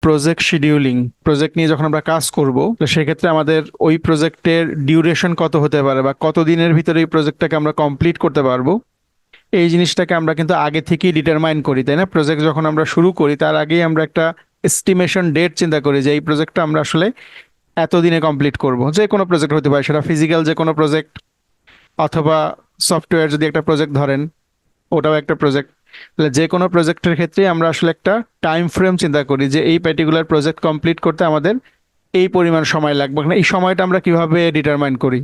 Project scheduling. Project নিয়ে যখন আমরা কাজ করব, তো সেক্ষেত্রে আমাদের ওই প্রজেক্টের ডিউরেশন কত হতে পারে বা কত দিনের ভিতরে এই প্রজেক্টটাকে আমরা কমপ্লিট করতে পারবো, এই জিনিসটাকে আমরা কিন্তু আগে থেকেই ডিটারমাইন করি, তাই না? প্রজেক্ট যখন আমরা শুরু করি তার আগেই আমরা একটা এস্টিমেশন ডেট চিন্তা করি যে এই প্রজেক্টটা আমরা আসলে এতদিনে কমপ্লিট করব। যে কোনো প্রজেক্ট হতে পারে, সেটা ফিজিক্যাল যে কোনো প্রজেক্ট অথবা সফটওয়্যার যদি একটা প্রজেক্ট ধরেন, ওটাও একটা প্রজেক্ট। তাহলে যে কোনো প্রজেক্টের ক্ষেত্রে আমরা আসলে একটা টাইম ফ্রেম চিন্তা করি যে এই পার্টিকুলার প্রজেক্ট কমপ্লিট করতে আমাদের এই পরিমাণ সময় লাগবে। না, এই সময়টা আমরা কিভাবে ডিটারমাইন করি?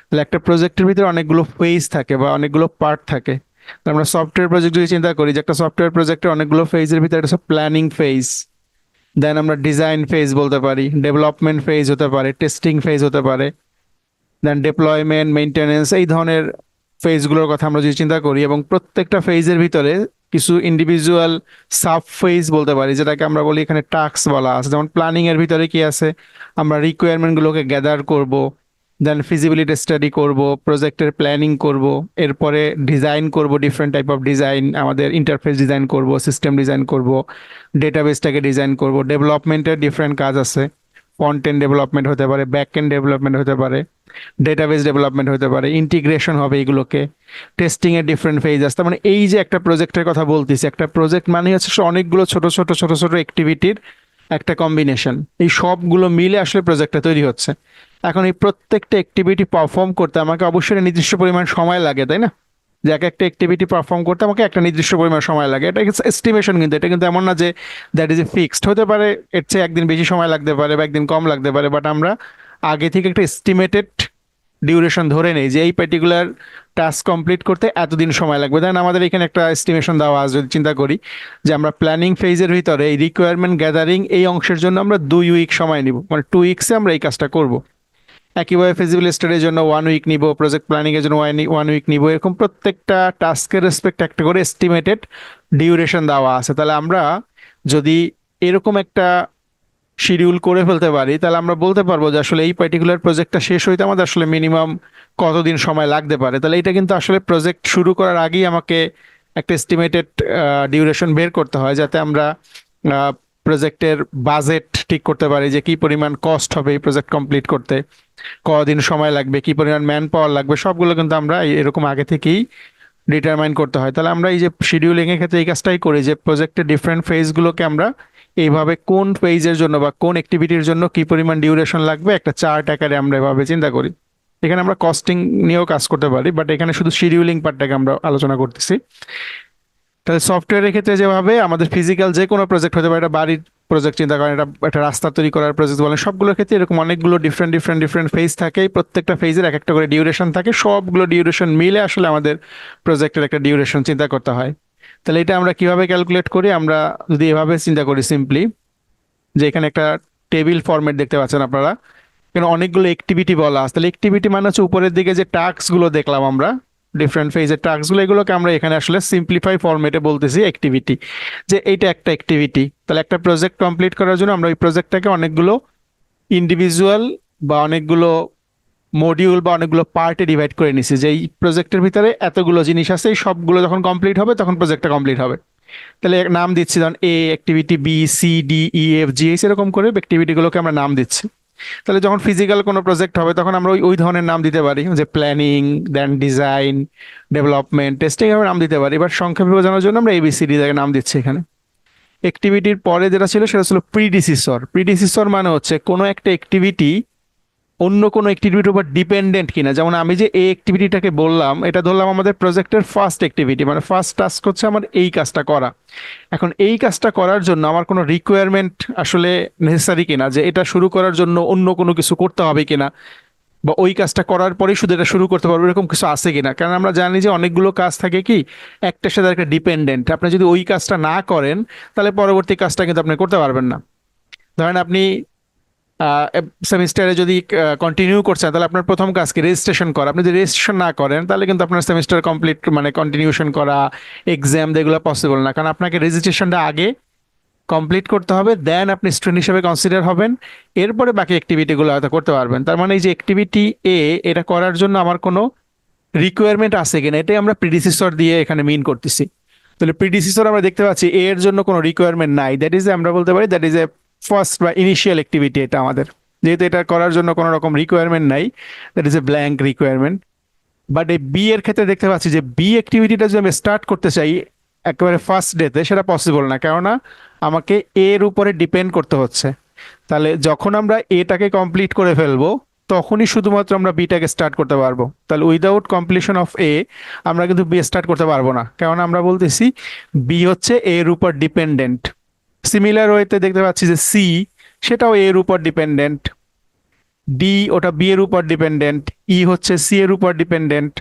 তাহলে একটা প্রজেক্টের ভিতরে অনেকগুলো ফেজ থাকে বা অনেকগুলো পার্ট থাকে। তো আমরা সফটওয়্যার প্রজেক্ট যদি চিন্তা করি, যে একটা সফটওয়্যার প্রজেক্টের অনেকগুলো ফেজের ভিতরে একটা প্ল্যানিং ফেজ, দেন আমরা ডিজাইন ফেজ বলতে পারি, ডেভেলপমেন্ট ফেজ হতে পারে, টেস্টিং ফেজ হতে পারে, দেন ডিপ্লয়মেন্ট, মেইনটেনেন্স, এই ধরনের ফেজগুলোর কথা আমরা যদি চিন্তা করি, এবং প্রত্যেকটা ফেজের ভিতরে কিছু ইন্ডিভিজুয়াল সাব ফেজ বলতে পারি, যেটাকে আমরা বলি এখানে টাস্ক বলা আছে। যেমন প্ল্যানিং এর ভিতরে কি আছে, আমরা রিকোয়ারমেন্ট গুলোকে গ্যাদার করব, দেন ফিজিবিলিটি স্টাডি করব, প্রজেক্টের প্ল্যানিং করব, এরপরে ডিজাইন করব, ডিফারেন্ট টাইপ অফ ডিজাইন, আমাদের ইন্টারফেস ডিজাইন করব, সিস্টেম ডিজাইন করব, ডেটাবেসটাকে ডিজাইন করব। ডেভেলপমেন্টের ডিফারেন্ট কাজ আছে, ফ্রন্ট এন্ড ডেভেলপমেন্ট হতে পারে, ব্যাক এন্ড ডেভেলপমেন্ট হতে পারে, ডেটাবেস ডেভেলপমেন্ট হতে পারে, ইন্টিগ্রেশন হবে এগুলোকে, টেস্টিং এর ডিফারেন্ট ফেজ আসতে। মানে এই যে একটা প্রজেক্টের কথা বলতেছি, একটা প্রজেক্ট মানে হচ্ছে সে অনেকগুলো ছোট ছোট ছোট ছোট অ্যাক্টিভিটির একটা কম্বিনেশন। এই সবগুলো মিলে আসলে প্রজেক্টটা তৈরি হচ্ছে। এখন এই প্রত্যেকটা অ্যাক্টিভিটি পারফর্ম করতে আমাকে অবশ্যই একটা নির্দিষ্ট পরিমাণ সময় লাগে, তাই না? যে এক একটা অ্যাক্টিভিটি পারফর্ম করতে আমাকে একটা নির্দিষ্ট পরিমাণ সময় লাগে। এটা এস্টিমেশন, কিন্তু এটা কিন্তু এমন না যে দ্যাট ইজ এ ফিক্সড। হতে পারে এর চেয়ে একদিন বেশি সময় লাগতে পারে বা একদিন কম লাগতে পারে, বাট আমরা আগে থেকে একটা এস্টিমেটেড ডিউরেশন ধরে নেই যে এই পার্টিকুলার টাস্ক কমপ্লিট করতে এতদিন সময় লাগবে। দেন আমাদের এখানে একটা এস্টিমেশন দেওয়া আছে, যদি চিন্তা করি যে আমরা প্ল্যানিং ফেজের ভিতরে এই রিকোয়ারমেন্ট গ্যাদারিং এই অংশের জন্য আমরা 2 উইক সময় নিব, মানে 2 উইক্সে আমরা এই কাজটা করব। একইভাবে ফিজিবিলিটি স্টাডির জন্য 1 উইক নিব, প্রজেক্ট প্ল্যানিং এর জন্য 1 উইক নিব। এরকম প্রত্যেকটা টাস্কের রেসপেক্ট একটা করে এস্টিমেটেড ডিউরেশন দেওয়া আছে। তাহলে আমরা যদি এরকম একটা শিডিউল করে ফেলতে পারি, তাহলে আমরা বলতে পারবো যে আসলে এই পার্টিকুলার প্রজেক্টটা শেষ হইতে আমাদের আসলে মিনিমাম কতদিন সময় লাগতে পারে। তাহলে এটা কিন্তু আসলে প্রজেক্ট শুরু করার আগেই আমাকে একটা এস্টিমেটেড ডিউরেশন বের করতে হয়, যাতে আমরা প্রজেক্টের বাজেট ঠিক করতে পারি যে কি পরিমাণ কস্ট হবে এই প্রজেক্ট কমপ্লিট করতে, কদিন সময় লাগবে, কি পরিমাণ ম্যান পাওয়ার লাগবে, সবগুলো কিন্তু আমরা এরকম আগে থেকেই ডিটারমাইন করতে হয়। তাহলে আমরা এই যে শিডিউলিং এর ক্ষেত্রে এই কাজটাই করি যে প্রজেক্টের ডিফারেন্ট ফেজগুলোকে আমরা এইভাবে কোন ফেজের জন্য বা কোন অ্যাক্টিভিটির জন্য কি পরিমাণ ডিউরেশন লাগবে একটা চার্ট আকারে আমরা এভাবে চিন্তা করি। এখানে আমরা কস্টিং নিয়েও কাজ করতে পারি, বাট এখানে শুধু শিডিউলিং পার্টটাকে আমরা আলোচনা করতেছি। তাহলে সফটওয়্যারের ক্ষেত্রে যেভাবে আমাদের ফিজিক্যাল যে কোনো প্রজেক্ট হতে পারে, এটা বাড়ির প্রজেক্ট চিন্তা করেন, এটা একটা রাস্তা তৈরি করার প্রজেক্ট বলেন, সবগুলোর ক্ষেত্রে এরকম অনেকগুলো ডিফারেন্ট ডিফারেন্ট ডিফারেন্ট ফেজ থাকে। এই প্রত্যেকটা ফেজের এক একটা করে ডিউরেশন থাকে, সবগুলো ডিউরেশন মিলে আসলে আমাদের প্রজেক্টের একটা ডিউরেশন চিন্তা করতে হয়। তাহলে এটা আমরা কিভাবে ক্যালকুলেট করি? আমরা যদি এভাবে চিন্তা করি সিম্পলি, যে এখানে একটা টেবিল ফরম্যাট দেখতে পাচ্ছেন আপনারা, এখানে অনেকগুলো অ্যাক্টিভিটি বলা আছে। তাহলে অ্যাক্টিভিটি মানে হচ্ছে উপরের দিকে যে টাস্ক গুলো দেখলাম আমরা, ডিফারেন্ট ফেজের টাস্ক গুলো, এগুলোকে আমরা এখানে আসলে সিম্পলিফাই ফরম্যাটে বলতেছি অ্যাক্টিভিটি, যে এইটা একটা অ্যাক্টিভিটি। তাহলে একটা প্রজেক্ট কমপ্লিট করার জন্য আমরা ওই প্রজেক্টটাকে অনেকগুলো ইন্ডিভিজুয়াল বা অনেকগুলো মডিউল বা অনেকগুলো পার্টে ডিভাইড করে নিছি, যে এই প্রজেক্টের ভিতরে এতগুলো জিনিস আছে, এই সবগুলো যখন কমপ্লিট হবে তখন প্রজেক্টটা কমপ্লিট হবে। তাহলে এক নাম দিচ্ছি, ধরুন এ অ্যাক্টিভিটি, বি, সি, ডি, ই, এফ, জি, এরকম করে অ্যাক্টিভিটিগুলোকে আমরা নাম দিচ্ছি। তাহলে যখন ফিজিক্যাল কোনো প্রজেক্ট হবে তখন আমরা ওই ওই ধরনের নাম দিতে পারি, যে প্ল্যানিং, দেন ডিজাইন, ডেভেলপমেন্ট, টেস্টিং এভাবে নাম দিতে পারি। এবার সংক্ষেপে বোঝানোর জন্য আমরা এবিসিডি নাম দিচ্ছি এখানে। অ্যাক্টিভিটির পরে যেটা ছিল সেটা ছিল প্রিডিসিসর। প্রিডিসিসর মানে হচ্ছে কোনো একটা অ্যাক্টিভিটি অন্য কোনো অ্যাক্টিভিটির উপর ডিপেন্ডেন্ট কিনা। যেমন আমি যে এই অ্যাক্টিভিটিটাকে বললাম, এটা ধরলাম আমাদের প্রজেক্টের ফার্স্ট অ্যাক্টিভিটি, মানে ফার্স্ট টাস্ক হচ্ছে আমার এই কাজটা করা। এখন এই কাজটা করার জন্য আমার কোনো রিকোয়ারমেন্ট আসলে নেসেসারি কিনা, যে এটা শুরু করার জন্য অন্য কোনো কিছু করতে হবে কিনা, বা ওই কাজটা করার পরেই শুধু এটা শুরু করতে পারবো, এরকম কিছু আছে কিনা। কারণ আমরা জানি যে অনেকগুলো কাজ থাকে কি একটার সাথে একটা ডিপেন্ডেন্ট। আপনি যদি ওই কাজটা না করেন তাহলে পরবর্তী কাজটা কিন্তু আপনি করতে পারবেন না। ধরেন আপনি সেমিস্টারে যদি কন্টিনিউ করছেন, তাহলে আপনার প্রথম কাজ কি রেজিস্ট্রেশন করা। আপনি যদি রেজিস্ট্রেশন না করেন তাহলে কিন্তু আপনার সেমিস্টার কমপ্লিট মানে কন্টিনিউশন করা, এক্সাম, এগুলো পসিবল না। কারণ আপনাকে রেজিস্ট্রেশনটা আগে কমপ্লিট করতে হবে, দেন আপনি স্টুডেন্ট হিসেবে কনসিডার হবেন, এরপরে বাকি অ্যাক্টিভিটিগুলো হয়তো করতে পারবেন। তার মানে এই যে অ্যাক্টিভিটি এ, এটা করার জন্য আমার কোনো রিকোয়ারমেন্ট আছে কিনা, এটাই আমরা প্রিডিসিসর দিয়ে এখানে মিন করতেছি। তাহলে প্রিডিসিসর আমরা দেখতে পাচ্ছি এ এর জন্য কোনো রিকোয়ারমেন্ট নাই, দ্যাট ইজ আমরা বলতে পারি দ্যাট ইজ এ ফার্স্ট বা ইনিশিয়াল অ্যাক্টিভিটি এটা আমাদের, যেহেতু এটা করার জন্য কোনো রকম রিকোয়ারমেন্ট নাই, that is a blank requirement. But এই বি এর ক্ষেত্রে দেখতে পাচ্ছি যে বি অ্যাক্টিভিটিটা যদি আমি স্টার্ট করতে চাই একেবারে ফার্স্ট ডেতে, সেটা পসিবল না, কেননা আমাকে এর উপরে ডিপেন্ড করতে হচ্ছে। তাহলে যখন আমরা এটাকে কমপ্লিট করে ফেলবো তখনই শুধুমাত্র আমরা বিটাকে স্টার্ট করতে পারবো। তাহলে উইদাউট কমপ্লিশন অফ এ আমরা কিন্তু বি স্টার্ট করতে পারবো না, কারণ আমরা বলতেছি বি হচ্ছে এর উপর ডিপেন্ডেন্ট। সিমিলার ওয়েতে দেখতে পাচ্ছি যে সি, সেটাও এর উপর ডিপেন্ডেন্ট। ডি ওটা বি এর উপর ডিপেন্ডেন্ট। ই হচ্ছে সি এর উপর ডিপেন্ডেন্ট।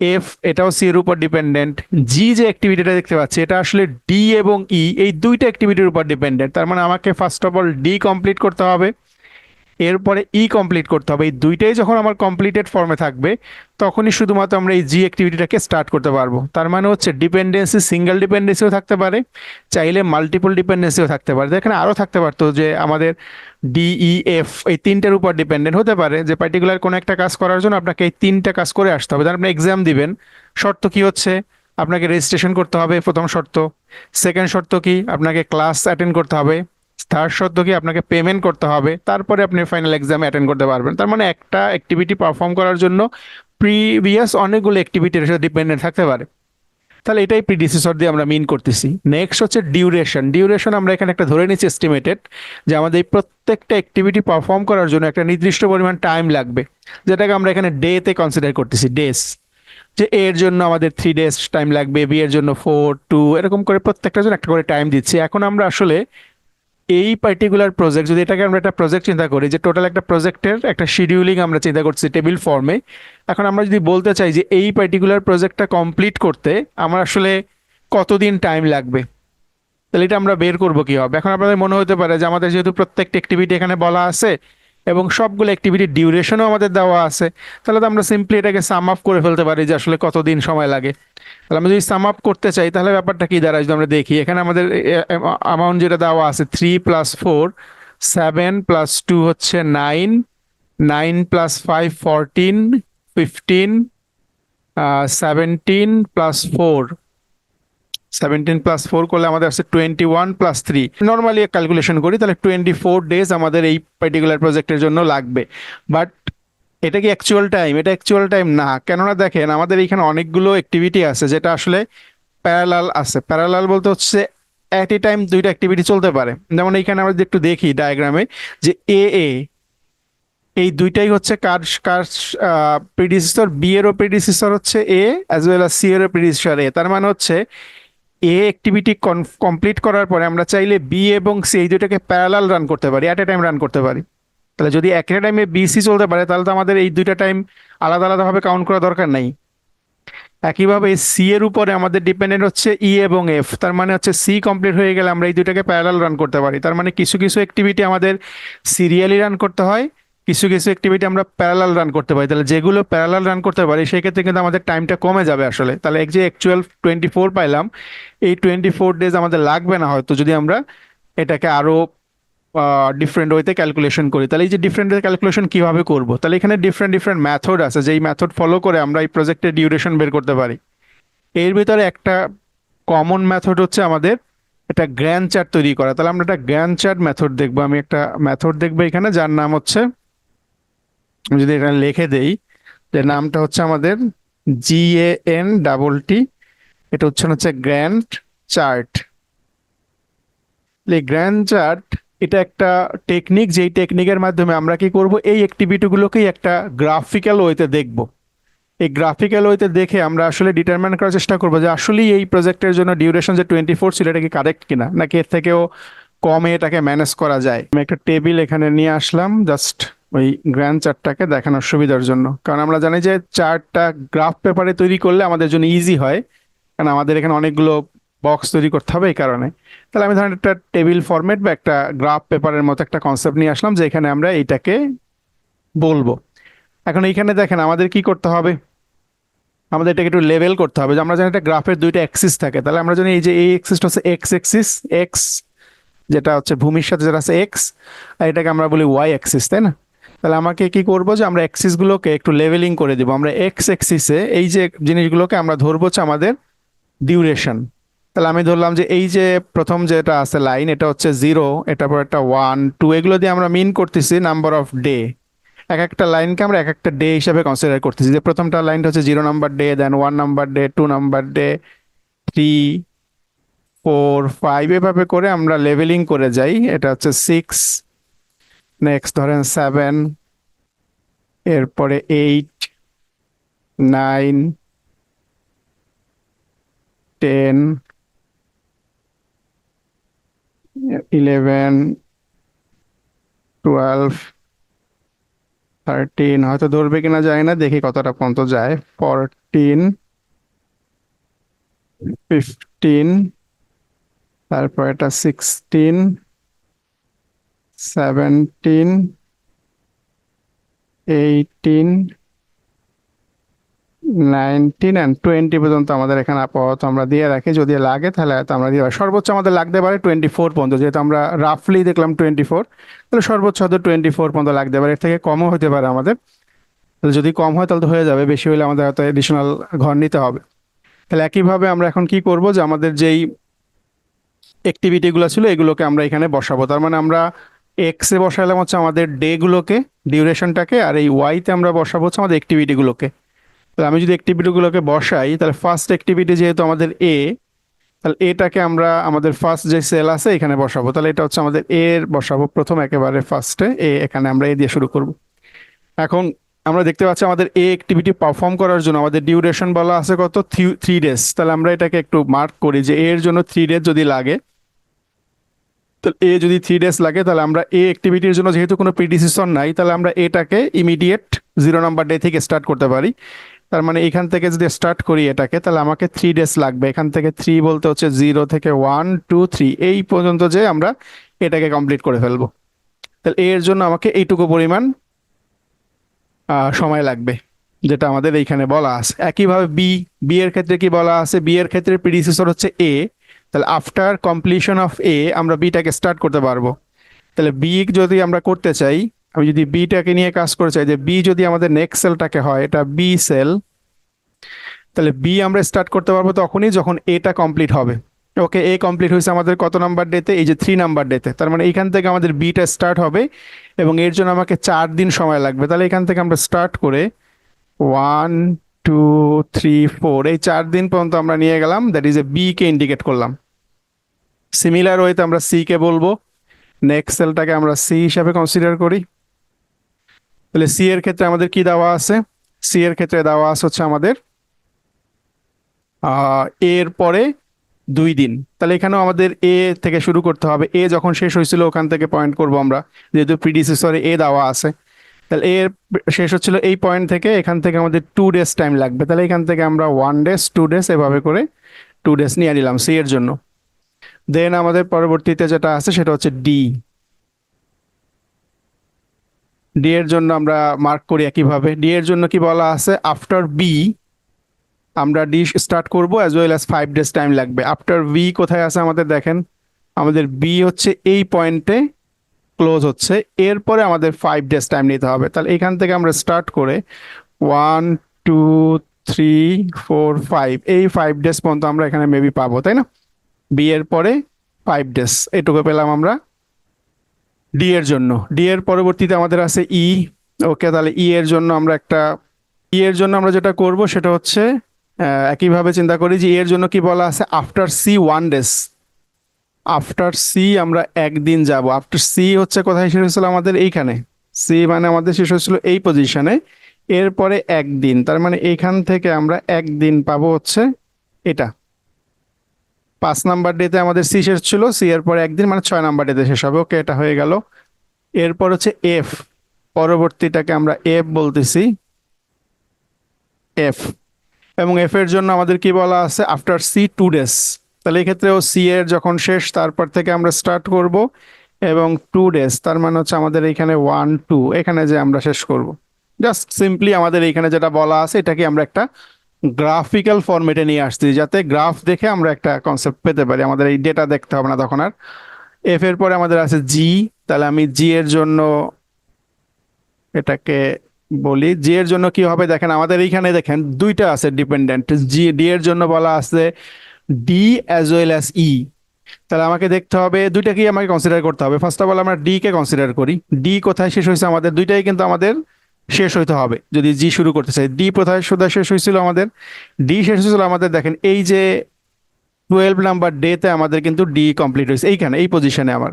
এফ এটাও সি এর উপর ডিপেন্ডেন্ট। জি যে অ্যাক্টিভিটিটা দেখতে পাচ্ছি এটা আসলে ডি এবং ই এই দুইটা অ্যাক্টিভিটির উপর ডিপেন্ডেন্ট। তার মানে আমাকে first of all D complete করতে হবে, এরপরে ই কমপ্লিট করতে হবে। এই দুইটাই যখন আমার কমপ্লিটেড ফর্মে থাকবে তখনই শুধুমাত্র আমরা এই জি অ্যাক্টিভিটিটাকে স্টার্ট করতে পারবো। তার মানে হচ্ছে ডিপেন্ডেন্সি সিঙ্গেল ডিপেন্ডেন্সিও থাকতে পারে, চাইলে মাল্টিপল ডিপেন্ডেন্সিও থাকতে পারে। এখানে আরও থাকতে পারতো যে আমাদের ডিইএফ এই তিনটের উপর ডিপেন্ডেন্ট হতে পারে, যে পার্টিকুলার কোনো একটা কাজ করার জন্য আপনাকে এই তিনটা কাজ করে আসতে হবে। ধরেন আপনি এক্সাম দিবেন, শর্ত কি হচ্ছে আপনাকে রেজিস্ট্রেশন করতে হবে, প্রথম শর্ত। সেকেন্ড শর্ত কি আপনাকে ক্লাস অ্যাটেন্ড করতে হবে। থার্ড শর্ত কি আপনাকে পেমেন্ট করতে হবে, তারপরে আপনি ফাইনাল এক্সাম অ্যাটেন্ড করতে পারবেন। তার মানে একটা অ্যাক্টিভিটি পারফর্ম করার জন্য প্রিভিয়াস অনেকগুলো অ্যাক্টিভিটির সাথে ডিপেন্ডেন্ট থাকতে পারে। তাহলে এটাই প্রিডিসেসর দিয়ে আমরা মিন করতেছি। নেক্সট হচ্ছে ডিউরেশন। ডিউরেশন আমরা এখানে একটা ধরে নিচ্ছি এস্টিমেটেড, যে আমাদের এই প্রত্যেকটা অ্যাক্টিভিটি পারফর্ম করার জন্য একটা নির্দিষ্ট পরিমাণ টাইম লাগবে, যেটাকে আমরা এখানে ডেতে কনসিডার করতেছি, ডেস। যে এ এর জন্য আমাদের 3 days টাইম লাগবে, বি এর জন্য 4, 2, এরকম করে প্রত্যেকটার জন্য একটা করে টাইম দিচ্ছি। এখন আমরা আসলে এই পার্টিকুলার প্রজেক্ট, যদি এটাকে আমরা একটা প্রজেক্ট চিন্তা করি, যে টোটাল একটা প্রজেক্টের একটা শিডিউলিং আমরা চিন্তা করছি টেবিল ফর্মে। এখন আমরা যদি বলতে চাই যে এই পার্টিকুলার প্রজেক্টটা কমপ্লিট করতে আমার আসলে কতদিন টাইম লাগবে, তাহলে এটা আমরা বের করবো কি হবে। এখন আপনাদের মনে হতে পারে যে আমাদের যেহেতু প্রত্যেকটা অ্যাক্টিভিটি এখানে বলা আছে এবং সবগুলো অ্যাক্টিভিটির ডিউরেশনও আমাদের দেওয়া আছে, তাহলে তো আমরা সিম্পলি এটাকে সাম আপ করে ফেলতে পারি যে আসলে কতদিন সময় লাগে। তাহলে আমরা যদি সাম আপ করতে চাই তাহলে ব্যাপারটা কি দাঁড়ায়, যদি আমরা দেখি এখানে আমাদের অ্যামাউন্ট যেটা দেওয়া আছে 3 + 4, 7 + 2 হচ্ছে 9, 9 + 5 14, 15, 17 + 4, 17 + 4 করলে আমাদের আছে 21 + 3। নর্মালি ক্যালকুলেশন করি তাহলে 24 days আমাদের এই পার্টিকুলার প্রজেক্টের জন্য লাগবে। বাট এটা কি অ্যাকচুয়াল টাইম? এটা অ্যাকচুয়াল টাইম না, কেননা দেখেন আমাদের এখানে অনেকগুলো অ্যাক্টিভিটি আছে যেটা আসলে প্যারালাল আছে। প্যারালাল বলতে হচ্ছে অ্যাট এ টাইম দুইটা অ্যাক্টিভিটি চলতে পারে। যেমন এইখানে আমরা যদি একটু দেখি ডায়াগ্রামে, যে এ এ এই দুইটাই হচ্ছে কার কার প্রিডিসেসর, বি এরও প্রিডিসেসর হচ্ছে এ, অ্যাজ ওয়েল অ্যাজ সি এরও প্রিডিসেসর এ। তার মানে হচ্ছে এ অ্যাক্টিভিটি কমপ্লিট করার পরে আমরা চাইলে বি এবং সি এই দুইটাকে প্যারালাল রান করতে পারি, অ্যাট এ টাইম রান করতে পারি। তাহলে যদি একটা টাইমে বিসি চলতে পারে তাহলে তো আমাদের এই দুইটা টাইম আলাদা আলাদাভাবে কাউন্ট করা দরকার নাই। একইভাবে সি এর উপরে আমাদের ডিপেন্ডেন্ট হচ্ছে ই এবং এফ। তার মানে হচ্ছে সি কমপ্লিট হয়ে গেলে আমরা এই দুইটাকে প্যারালাল রান করতে পারি। তার মানে কিছু কিছু অ্যাক্টিভিটি আমাদের সিরিয়ালি রান করতে হয়, কিছু কিছু অ্যাক্টিভিটি আমরা প্যারালাল রান করতে পারি। তাহলে যেগুলো প্যারালাল রান করতে পারি সেই ক্ষেত্রে কিন্তু আমাদের টাইমটা কমে যাবে আসলে। তাহলে এক যে অ্যাকচুয়াল 24 পাইলাম, এই 24 days আমাদের লাগবে না হয়তো যদি আমরা এটাকে আরো ডিফারেন্ট ওয়েতে ক্যালকুলেশন করি। তাহলে এই যে ডিফারেন্ট ক্যালকুলেশন কিভাবে করব, তাহলে এখানে ডিফারেন্ট ডিফারেন্ট মেথড আছে, যেই মেথড ফলো করে আমরা এই প্রজেক্টের ডিউরেশন বের করতে পারি। এর ভিতরে একটা কমন মেথড হচ্ছে আমাদের একটা গ্র্যান্ড চার্ট তৈরি করা। তাহলে আমরা একটা গ্র্যান্ড চার্ট মেথড দেখবো। আমি একটা মেথড দেখবো এখানে, যার নাম হচ্ছে, আমি যদি এখানে লিখে দেই, যে নামটা হচ্ছে আমাদের GANTT, এটা হচ্ছে গ্র্যান্ড চার্ট। এই গ্র্যান্ড চার্ট এটা একটা টেকনিক, যেই টেকনিকের মাধ্যমে আমরা কি করব, এই অ্যাক্টিভিটিগুলোকেই একটা গ্রাফিক্যাল ওয়েতে দেখব। এই গ্রাফিক্যাল ওয়েতে দেখে আমরা আসলে ডিটারমাইন করার চেষ্টা করবো যে আসলেই এই প্রজেক্টের জন্য ডিউরেশন যে 24 ছিল এটা কি কারেক্ট কিনা, নাকি এর থেকেও কমে এটাকে ম্যানেজ করা যায়। আমি একটা টেবিল এখানে নিয়ে আসলাম জাস্ট ওই গ্র্যান্ড চার্টটাকে দেখানোর সুবিধার জন্য, কারণ আমরা জানি যে চার্টটা গ্রাফ পেপারে তৈরি করলে আমাদের জন্য ইজি হয়, কারণ আমাদের এখানে অনেকগুলো বক্স তৈরি করতে হবে এই কারণে। তাহলে আমি ধরেন একটা টেবিল ফরম্যাট বা একটা গ্রাফ পেপারের মতো একটা কনসেপ্ট নিয়ে আসলাম, যে এখানে আমরা এইটাকে বলবো। এখন এইখানে দেখেন আমাদের কি করতে হবে, আমাদের এটাকে একটু লেভেল করতে হবে। যে আমরা জানি একটা গ্রাফের দুইটা অ্যাক্সিস থাকে, তাহলে আমরা জানি এই যে এই অ্যাক্সিসটা হচ্ছে এক্স অ্যাক্সিস, এক্স যেটা হচ্ছে ভূমির সাথে যেটা আছে এক্স, আর এটাকে আমরা বলি ওয়াই অ্যাক্সিস, তাই না? তাহলে আমাকে কি করবো, যে আমরা অ্যাক্সিসগুলোকে একটু লেভেলিং করে দিব। আমরা এক্স অ্যাক্সিসে এই যে জিনিসগুলোকে আমরা ধরবো হচ্ছে আমাদের ডিউরেশন, তাহলে আমি ধরলাম যে এই যে প্রথম যেটা আছে লাইন, এটা হচ্ছে 0, এটা পর একটা 1 2, এগুলো দিয়ে আমরা মিন করতেছি নাম্বার অফ ডে। এক একটা লাইনকে আমরা এক একটা ডে হিসাবে কনসিডার করতেছি, যে প্রথমটা লাইনটা হচ্ছে 0 নাম্বার ডে, দেন 1 নাম্বার ডে, 2 নাম্বার ডে, 3 4 5, এভাবে করে আমরা লেভেলিং করে যাই। এটা হচ্ছে 6, নেক্সট ধরেন 7, এরপরে 8, 9, 10, 11, 12, 13, হয়তো ধরবে কিনা যায় না, দেখি কতটা পর্যন্ত যায়। 14, 15, তারপর এটা 16, 17, 18, 19 and 20 পর্যন্ত আমাদের এখানে আপাতত আমরা দিয়ে রাখি। যদি লাগে তাহলে হয়তো আমরা দিয়ে রাখি। সর্বোচ্চ আমাদের লাগতে পারে 24 পর্যন্ত, যেহেতু আমরা রাফলি দেখলাম 24, তাহলে সর্বোচ্চ হয়তো 24 পর্যন্ত লাগতে পারে, এর থেকে কমও হতে পারে আমাদের। তাহলে যদি কম হয় তাহলে তো হয়ে যাবে, বেশি হলে আমাদের হয়তো এডিশনাল ঘর নিতে হবে। তাহলে একইভাবে আমরা এখন কি করব, যে আমাদের যেই অ্যাক্টিভিটিগুলো ছিল এগুলোকে আমরা এখানে বসাবো। তার মানে আমরা এক্স এ বসালাম হচ্ছে আমাদের ডে গুলোকে, ডিউরেশনটাকে, আর এই ওয়াইতে আমরা বসাবো হচ্ছে আমাদের অ্যাক্টিভিটিগুলোকে। তাহলে আমি যদি অ্যাক্টিভিটিগুলোকে বসাই, তাহলে ফার্স্ট অ্যাক্টিভিটি যেহেতু আমাদের এ, তাহলে এটাকে আমরা আমাদের ফার্স্ট যে সেল আছে এখানে বসাবো। তাহলে এটা হচ্ছে আমাদের এ এর বসাবো প্রথম, একেবারে ফার্স্টে এ, এখানে আমরা এ দিয়ে শুরু করব। এখন আমরা দেখতে পাচ্ছি আমাদের এ অ্যাক্টিভিটি পারফর্ম করার জন্য আমাদের ডিউরেশন বলা আছে কত, 3 ডেজ। তাহলে আমরা এটাকে একটু মার্ক করি যে এর জন্য 3 ডেজ যদি লাগে, তাহলে এ যদি 3 ডেজ লাগে, তাহলে আমরা এ অ্যাক্টিভিটির জন্য যেহেতু কোনো প্রিডিসিশন নাই, তাহলে আমরা এটাকে ইমিডিয়েট 0 নাম্বার ডে থেকে স্টার্ট করতে পারি। তার মানে এখান থেকে যদি স্টার্ট করি এটাকে, তাহলে আমাকে 3 ডেজ লাগবে। এখান থেকে 3 বলতে হচ্ছে 0 থেকে 1 2 3 এই পর্যন্ত, যে আমরা এটাকে কমপ্লিট করে ফেলবো। তাহলে এর জন্য আমাকে এইটুকু পরিমাণ সময় লাগবে, যেটা আমাদের এইখানে বলা আছে। একইভাবে বি, বি এর ক্ষেত্রে কি বলা আছে, বি এর ক্ষেত্রে প্রিডিসেসর হচ্ছে এ। তাহলে আফটার কমপ্লিশন অফ এ আমরা বিটাকে স্টার্ট করতে পারবো। তাহলে বি যদি আমরা করতে চাই, আমি যদি বিটাকে নিয়ে কাজ করতে চাই, যে বি যদি আমাদের নেক্সট সেলটাকে হয়, এটা বি সেল, তাহলে বি আমরা স্টার্ট করতে পারবো তখনই যখন এটা কমপ্লিট হবে। ওকে, এ কমপ্লিট হয়েছে আমাদের কত নাম্বার ডেতে, এই যে 3 নাম্বার ডেতে। তার মানে এইখান থেকে আমাদের বিটা স্টার্ট হবে, এবং এর জন্য আমাকে 4 দিন সময় লাগবে। তাহলে এখান থেকে আমরা স্টার্ট করে 1 2 3 4, এই 4 দিন পর্যন্ত আমরা নিয়ে গেলাম, দ্যাট ইজ এ বি কে ইন্ডিকেট করলাম। সিমিলার ওয়েতে আমরা সি কে বলবো, নেক্সট সেলটাকে আমরা সি হিসাবে কনসিডার করি। তাহলে সি এর ক্ষেত্রে আমাদের কি দেওয়া আছে, সি এর ক্ষেত্রে দেওয়া আছে হচ্ছে আমাদের এর পরে 2 দিন। তাহলে এখানেও আমাদের এ থেকে শুরু করতে হবে, এ যখন শেষ হয়েছিল ওখান থেকে পয়েন্ট করব আমরা, যেহেতু প্রিডিসেসরে এ দেওয়া আছে। তাহলে এর শেষ হচ্ছিল এই পয়েন্ট থেকে, এখান থেকে আমাদের 2 ডেজ টাইম লাগবে। তাহলে এখান থেকে আমরা 1 ডে 2 ডেজ এভাবে করে 2 ডেজ নিয়ে নিলাম সি এর জন্য। দেন আমাদের পরবর্তীতে যেটা আছে সেটা হচ্ছে ডি। ডি এর জন্য আমরা মার্ক করি একইভাবে। ডি এর জন্য কি বলা আছে, আফটার বি আমরা ডি স্টার্ট করব, as well as 5 days time লাগবে। আফটার বি কোথায় আছে আমাদের দেখেন, আমাদের বি হচ্ছে এই পয়েন্টে ক্লোজ হচ্ছে, এরপরে আমাদের 5 ডেজ টাইম নিতে হবে। তাহলে এখান থেকে আমরা স্টার্ট করে 1 2 3 4 5, এই 5 ডেজ পর্যন্ত আমরা এখানে মেবি পাবো, তাই না? বি এর পরে 5 ডেজ, এটুকু পেলাম আমরা ডি এর জন্য। ডি এর পরবর্তীতে আমাদের আছে ই। ওকে, তাহলে ই এর জন্য আমরা একটা, ই এর জন্য আমরা যেটা করব সেটা হচ্ছে একইভাবে চিন্তা করি যে এর জন্য কি বলা আছে, after C 1 days. After C আমরা একদিন যাব। আফটার সি হচ্ছে কোথায় শেষ হয়েছিল আমাদের, এইখানে। সি মানে আমাদের শেষ হয়েছিল এই পজিশনে, এরপরে একদিন। তার মানে এইখান থেকে আমরা একদিন পাবো হচ্ছে এটা। 5 নাম্বার ডেতে আমাদের সি শেষ ছিল, সি এর পরে একদিন মানে 6 নাম্বার ডেতে শেষ হবে। ওকে, এটা হয়ে গেল। এরপর হচ্ছে এফ, পরবর্তীটাকে আমরা এফ বলতেছি, এফ। এবং এফ এর জন্য আমাদের কি বলা আছে, আফটার সি 2 ডেজ। তাহলে এই ক্ষেত্রেও সি এর যখন শেষ, তারপর থেকে আমরা স্টার্ট করব, এবং 2 ডেজ, তার মানে হচ্ছে আমাদের এইখানে 1 2, এখানে যে আমরা শেষ করব। জাস্ট সিম্পলি আমাদের এইখানে যেটা বলা আছে এটাকে আমরা একটা গ্রাফিক্যাল ফরম্যাটে নিয়ে আসছি, যাতে গ্রাফ দেখে আমরা একটা কনসেপ্ট পেতে পারি, আমাদের এই ডেটা দেখতে হবে না তখন আর। এফ এর পরে আমাদের আছে জি। তাহলে আমি জি এর জন্য এটাকে বলি, জি এর জন্য কি হবে দেখেন, আমাদের এইখানে দেখেন দুইটা আছে ডিপেন্ডেন্ট। জি, ডি এর জন্য বলা আছে D as well as he. তাহলে আমাকে দেখতে হবে দুইটাকেই আমাকে কনসিডার করতে হবে। ফার্স্ট অফ অল আমরা ডি কে কনসিডার করি। ডি কোথায় শেষ হয়েছে আমাদের, দুইটাই কিন্তু আমাদের শেষ হইতে হবে যদি জি শুরু করতে চাই। ডি কোথায় কোথায় শেষ হয়েছিল আমাদের, ডি শেষ হয়েছিল আমাদের দেখেন এই যে 12 নাম্বার ডেতে আমাদের কিন্তু ডি কমপ্লিট হয়েছে এইখানে এই পজিশনে আমার।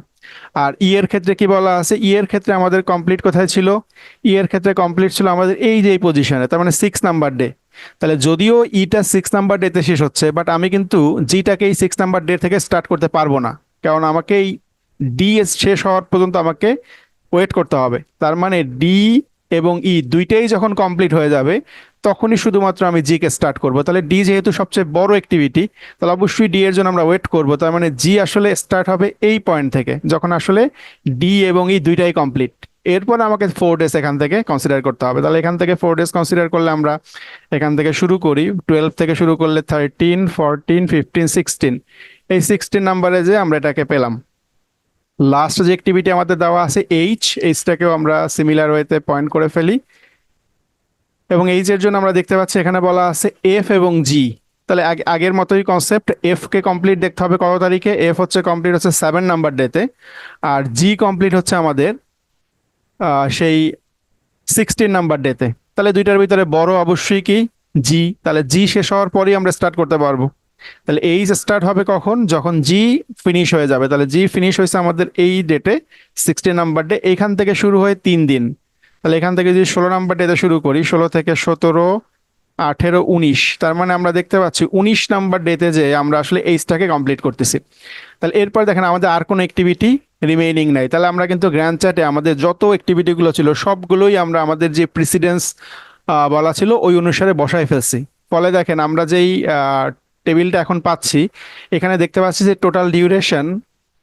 আর ই এর ক্ষেত্রে কি বলা আছে, ই এর ক্ষেত্রে আমাদের কমপ্লিট কোথায় ছিল, ই এর ক্ষেত্রে কমপ্লিট ছিল আমাদের এই যে এই পজিশনে, তার মানে 6 নাম্বার ডে। তাহলে যদিও ইটা 6 নাম্বার ডেতে শেষ হচ্ছে, বাট আমি কিন্তু জিটাকে এই 6 নাম্বার ডে থেকে স্টার্ট করতে পারবো না, কারণ আমাকে এই ডি শেষ হওয়ার পর্যন্ত আমাকে ওয়েট করতে হবে। তার মানে ডি এবং ই দুইটাই যখন কমপ্লিট হয়ে যাবে তখনই শুধুমাত্র আমি জি কে স্টার্ট করব। তাহলে ডি যেহেতু সবচেয়ে বড় অ্যাক্টিভিটি, তাহলে অবশ্যই ডি এর জন্য আমরা ওয়েট করব। তার মানে জি আসলে স্টার্ট হবে এই পয়েন্ট থেকে যখন আসলে ডি এবং ই দুইটাই কমপ্লিট। এরপর আমাকে 4 ডেজ এখান থেকে কনসিডার করতে হবে। তাহলে এখান থেকে 4 ডেজ কনসিডার করলে আমরা এখান থেকে শুরু করি, 12 থেকে শুরু করলে 13, 14, 15, 16, এই 16 নাম্বারে যে আমরা এটাকে পেলাম। লাস্ট যে অ্যাক্টিভিটি আমাদের দেওয়া আছে এইচটাকেও আমরা সিমিলার ওয়েতে পয়েন্ট করে ফেলি। এবং এইচ এর জন্য আমরা দেখতে পাচ্ছি এখানে বলা আছে এফ এবং জি। তাহলে আগের মতোই কনসেপ্ট, এফ কে কমপ্লিট দেখতে হবে কত তারিখে, এফ হচ্ছে কমপ্লিট হচ্ছে 7 নাম্বার ডেতে, আর জি কমপ্লিট হচ্ছে আমাদের সেই 16 নাম্বার ডেতে। তাহলে দুইটার ভিতরে বড় অবশ্যই কি জি, তাহলে জি শেষ হওয়ার পরই আমরা স্টার্ট করতে পারবো। তাহলে এইচ স্টার্ট হবে কখন, যখন জি ফিনিশ হয়ে যাবে। তাহলে জি ফিনিশ হয়েছে আমাদের এই ডেটে 16 নাম্বার ডে, এইখান থেকে শুরু হয়ে 3 দিন। তাহলে এখান থেকে যদি 16 নাম্বার ডেতে শুরু করি, 16 থেকে 17, 18, 19, তার মানে আমরা দেখতে পাচ্ছি 19 নাম্বার ডেতে যে আমরা আসলে এইচটাকে কমপ্লিট করতেছি। তাহলে এরপর দেখেন আমাদের আর কোনো অ্যাক্টিভিটি রিমেইনিং নাই। তাহলে আমরা কিন্তু গ্র্যান্ড চ্যাটে আমাদের যত অ্যাক্টিভিটিগুলো ছিল সবগুলোই আমরা আমাদের যে প্রিসিডেন্স বলা ছিল ওই অনুসারে বসায় ফেলছি। ফলে দেখেন আমরা যেই টেবিলটা এখন পাচ্ছি, এখানে দেখতে পাচ্ছি যে টোটাল ডিউরেশন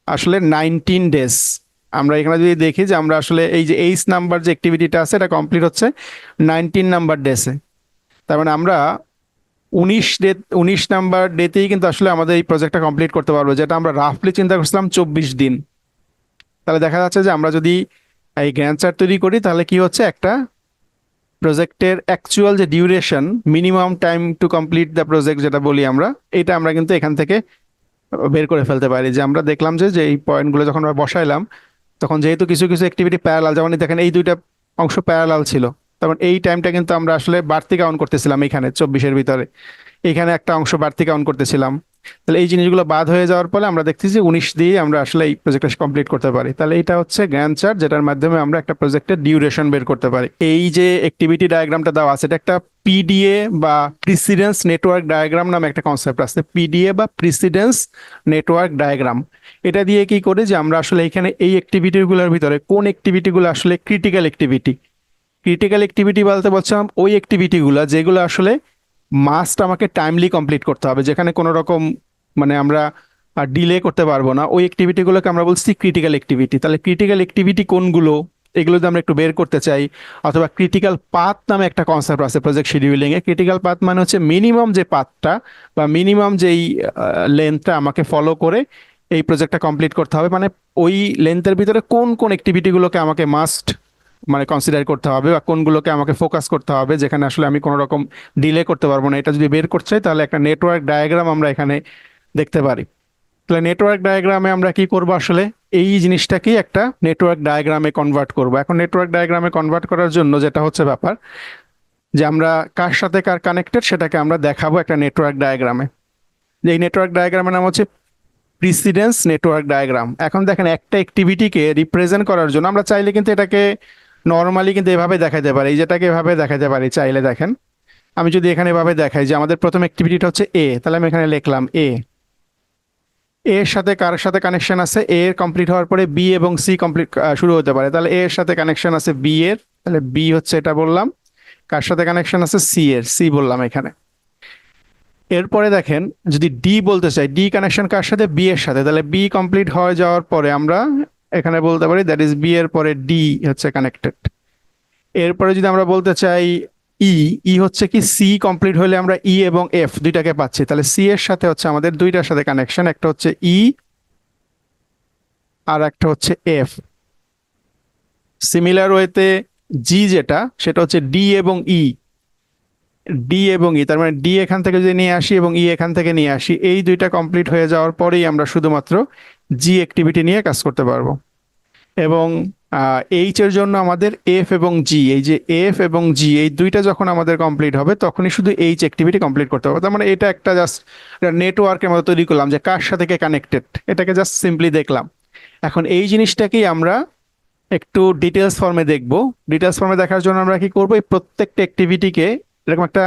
আসলে 19 ডেজ। আমরা এখানে যদি দেখি যে আমরা আসলে এই যে এইচ নাম্বার যে অ্যাক্টিভিটিটা আছে এটা কমপ্লিট হচ্ছে 19 নাম্বার ডেসে। তার মানে আমরা 19 নাম্বার ডেতেই কিন্তু আসলে আমাদের এই প্রজেক্টটা কমপ্লিট করতে পারবো, যেটা আমরা রাফলি চিন্তা করছিলাম 24 দিন। তাহলে দেখা যাচ্ছে যে আমরা যদি এই গ্র্যান্ড চার্ট তৈরি করি তাহলে কি হচ্ছে, একটা প্রজেক্টের অ্যাকচুয়াল যে duration, minimum time to complete the project যেটা বলি আমরা, এটা আমরা কিন্তু এখান থেকে বের করে ফেলতে পারি। যে আমরা দেখলাম যে যে এই পয়েন্টগুলো যখন আমরা বসাইলাম, তখন যেহেতু কিছু কিছু অ্যাক্টিভিটি প্যারালাল, যেমন এই দেখেন এই দুইটা অংশ প্যারালাল ছিল, তখন এই টাইমটা কিন্তু আমরা আসলে বাড়তি কাউন্ট করতেছিলাম এখানে 24-এর ভিতরে, এখানে একটা অংশ বাড়তি কাউন্ট করতেছিলাম। তাহলে এই জিনিসগুলো বাদ হয়ে যাওয়ার ফলে আমরা দেখতেছি যে 19 দিয়ে আমরা আসলে এই প্রজেক্টটা কমপ্লিট করতে পারি। তাহলে এটা হচ্ছে গ্যান্ট চার্ট, যেটার মাধ্যমে আমরা একটা প্রজেক্টের ডিউরেশন বের করতে পারি। এই যে অ্যাক্টিভিটি ডায়াগ্রামটা দেওয়া আছে, এটা একটা পিডিএ বা প্রিসিডেন্স নেটওয়ার্ক ডায়াগ্রাম নামে একটা কনসেপ্ট আছে, পিডিএ বা প্রিসিডেন্স নেটওয়ার্ক ডায়াগ্রাম। এটা দিয়ে কি করে যে আমরা আসলে এখানে এই অ্যাক্টিভিটিগুলোর ভিতরে কোন অ্যাক্টিভিটিগুলো আসলে ক্রিটিক্যাল অ্যাক্টিভিটি, ক্রিটিক্যাল অ্যাক্টিভিটি বলতে বলছিলাম ওই অ্যাক্টিভিটিগুলো যেগুলো আসলে মাস্ট আমাকে টাইমলি কমপ্লিট করতে হবে, যেখানে কোনো রকম মানে আমরা ডিলে করতে পারবো না, ওই অ্যাক্টিভিটিগুলোকে আমরা বলছি ক্রিটিক্যাল অ্যাক্টিভিটি। তাহলে ক্রিটিক্যাল অ্যাক্টিভিটি কোনগুলো, এগুলো যদি আমরা একটু বের করতে চাই, অথবা ক্রিটিক্যাল পাথ নামে একটা কনসেপ্ট আছে প্রজেক্ট শিডিউলিং এ। ক্রিটিক্যাল পাথ মানে হচ্ছে মিনিমাম যে পাথটা বা মিনিমাম যেই লেন্থটা আমাকে ফলো করে এই প্রজেক্টটা কমপ্লিট করতে হবে, মানে ওই লেন্থের ভিতরে কোন কোন অ্যাক্টিভিটিগুলোকে আমাকে মাস্ট মানে কনসিডার করতে হবে বা কোনগুলোকে আমাকে ফোকাস করতে হবে, যেখানে আসলে আমি কোনো রকম ডিলে করতে পারবো না। এটা যদি বের করতে চাই তাহলে একটা নেটওয়ার্ক ডায়াগ্রাম আমরা এখানে দেখতে পারি। তাহলে নেটওয়ার্ক ডায়াগ্রামে আমরা কি করব, আসলে এই জিনিসটাকেই একটা নেটওয়ার্ক ডায়াগ্রামে কনভার্ট করব। এখন নেটওয়ার্ক ডায়াগ্রামে কনভার্ট করার জন্য যেটা হচ্ছে ব্যাপার, যে আমরা কার সাথে কার কানেক্টেড সেটাকে আমরা দেখাবো একটা নেটওয়ার্ক ডায়াগ্রামে। যে এই নেটওয়ার্ক ডায়াগ্রামের নাম হচ্ছে প্রিসিডেন্স নেটওয়ার্ক ডায়াগ্রাম। এখন দেখেন একটা অ্যাক্টিভিটিকে রিপ্রেজেন্ট করার জন্য আমরা চাইলে কিন্তু এটাকে নর্মালি কিন্তু এভাবে দেখাতে পারি, যেটাকে এভাবে দেখাতে পারি চাইলে। দেখেন আমি যদি এখানে এভাবে দেখাই যে আমাদের প্রথম অ্যাক্টিভিটিটা হচ্ছে এ, তাহলে আমি এখানে লিখলাম এ। এর সাথে কার সাথে কানেকশন আছে, এ এর কমপ্লিট হওয়ার পরে বি এবং সি কমপ্লিট শুরু হতে পারে। তাহলে এ এর সাথে কানেকশন আছে বি এর, তাহলে বি হচ্ছে এটা বললাম। কার সাথে কানেকশন আছে সি এর, সি বললাম এখানে। এরপরে দেখেন যদি ডি বলতে চাই, ডি কানেকশন কার সাথে, বি এর সাথে, তাহলে বি কমপ্লিট হয়ে যাওয়ার পরে আমরা এখানে বলতে পারি দ্যাট ইজ বি এর পরে ডি হচ্ছে কানেক্টেড। এরপরে যদি আমরা বলতে চাই ই, ই হচ্ছে কি সি কমপ্লিট হলে আমরা ই এবং এফ দুইটাকে পাচ্ছি, তাহলে সি এর সাথে হচ্ছে আমাদের দুইটার সাথে কানেকশন, একটা হচ্ছে ই আর একটা হচ্ছে এফ। সিমিলার ওয়েতে জি যেটা সেটা হচ্ছে ডি এবং ই, ডি এবং ই, তার মানে ডি এখান থেকে যদি নিয়ে আসি এবং ই এখান থেকে নিয়ে আসি, এই দুইটা কমপ্লিট হয়ে যাওয়ার পরেই আমরা শুধুমাত্র জি অ্যাক্টিভিটি নিয়ে কাজ করতে পারবো। এবং এইচ এর জন্য আমাদের এফ এবং জি, এই যে এফ এবং জি এই দুইটা যখন আমাদের কমপ্লিট হবে তখনই শুধু এইচ অ্যাক্টিভিটি কমপ্লিট করতে হবে। তার মানে এটা একটা জাস্ট নেটওয়ার্কের মতো তৈরি করলাম যে কার সাথে কে কানেক্টেড, এটাকে জাস্ট সিম্পলি দেখলাম। এখন এই জিনিসটাকেই আমরা একটু ডিটেলস ফর্মে দেখব। ডিটেলস ফর্মে দেখার জন্য আমরা কি করব, এই প্রত্যেকটা অ্যাক্টিভিটিকে এরকম একটা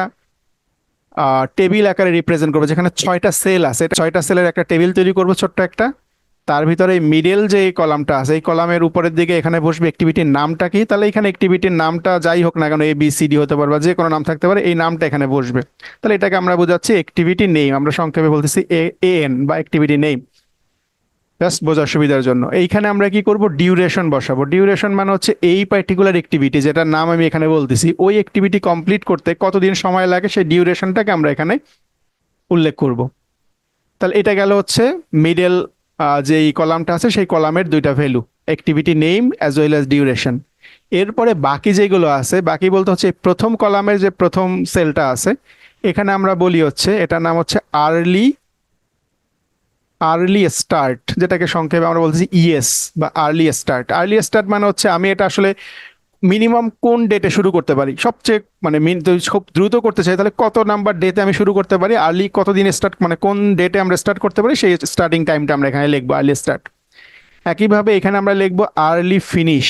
টেবিল আকারে রিপ্রেজেন্ট করবো, যেখানে 6টা সেল আছে, 6টা সেলের একটা টেবিল তৈরি করবো ছোট্ট একটা। তার ভিতরে মিডল যে এই কলামটা আছে, এই কলামের উপরের দিকে এখানে বসবে অ্যাক্টিভিটির নামটা কি, তাহলে এখানে অ্যাক্টিভিটির নামটা যাই হোক না কেন, এ বি সি ডি হতে পারে বা যে কোনো নাম থাকতে পারে, এই নামটা এখানে বসবে। তাহলে এটাকে আমরা বোঝাচ্ছি অ্যাক্টিভিটি নেম, আমরা সংক্ষেপে বলতেছি এএন বা অ্যাক্টিভিটি নেম, জাস্ট বোঝার সুবিধার জন্য। এইখানে আমরা কি করব, ডিউরেশন বসাবো। ডিউরেশন মানে হচ্ছে এই পার্টিকুলার অ্যাক্টিভিটি যেটার নাম আমি এখানে বলতেছি, ওই অ্যাক্টিভিটি কমপ্লিট করতে কতদিন সময় লাগে সেই ডিউরেশনটাকে আমরা এখানে উল্লেখ করব। তাহলে এটা গেল হচ্ছে মিডল যে কলামটা আছে সেই কলামের দুইটা value, activity name as well as duration. এরপরে বাকি যেগুলো আছে, বাকি বলতে হচ্ছে প্রথম কলামের যে প্রথম সেলটা আছে, এখানে আমরা বলি হচ্ছে এটার নাম হচ্ছে আর্লি আর্লি স্টার্ট, যেটাকে সংক্ষেপে আমরা বলতেছি ইএস বা আর্লি স্টার্ট। আর্লি স্টার্ট মানে হচ্ছে আমি এটা আসলে মিনিমাম কোন ডেটে শুরু করতে পারি, সবচেয়ে মানে যদি খুব দ্রুত করতে চাই তাহলে কত নাম্বার ডেতে আমি শুরু করতে পারি, আর্লি কতদিন স্টার্ট মানে কোন ডেটে আমরা স্টার্ট করতে পারি, সেই স্টার্টিং টাইমটা আমরা এখানে লিখবো আর্লি স্টার্ট। একইভাবে এখানে আমরা লিখবো আর্লি ফিনিশ,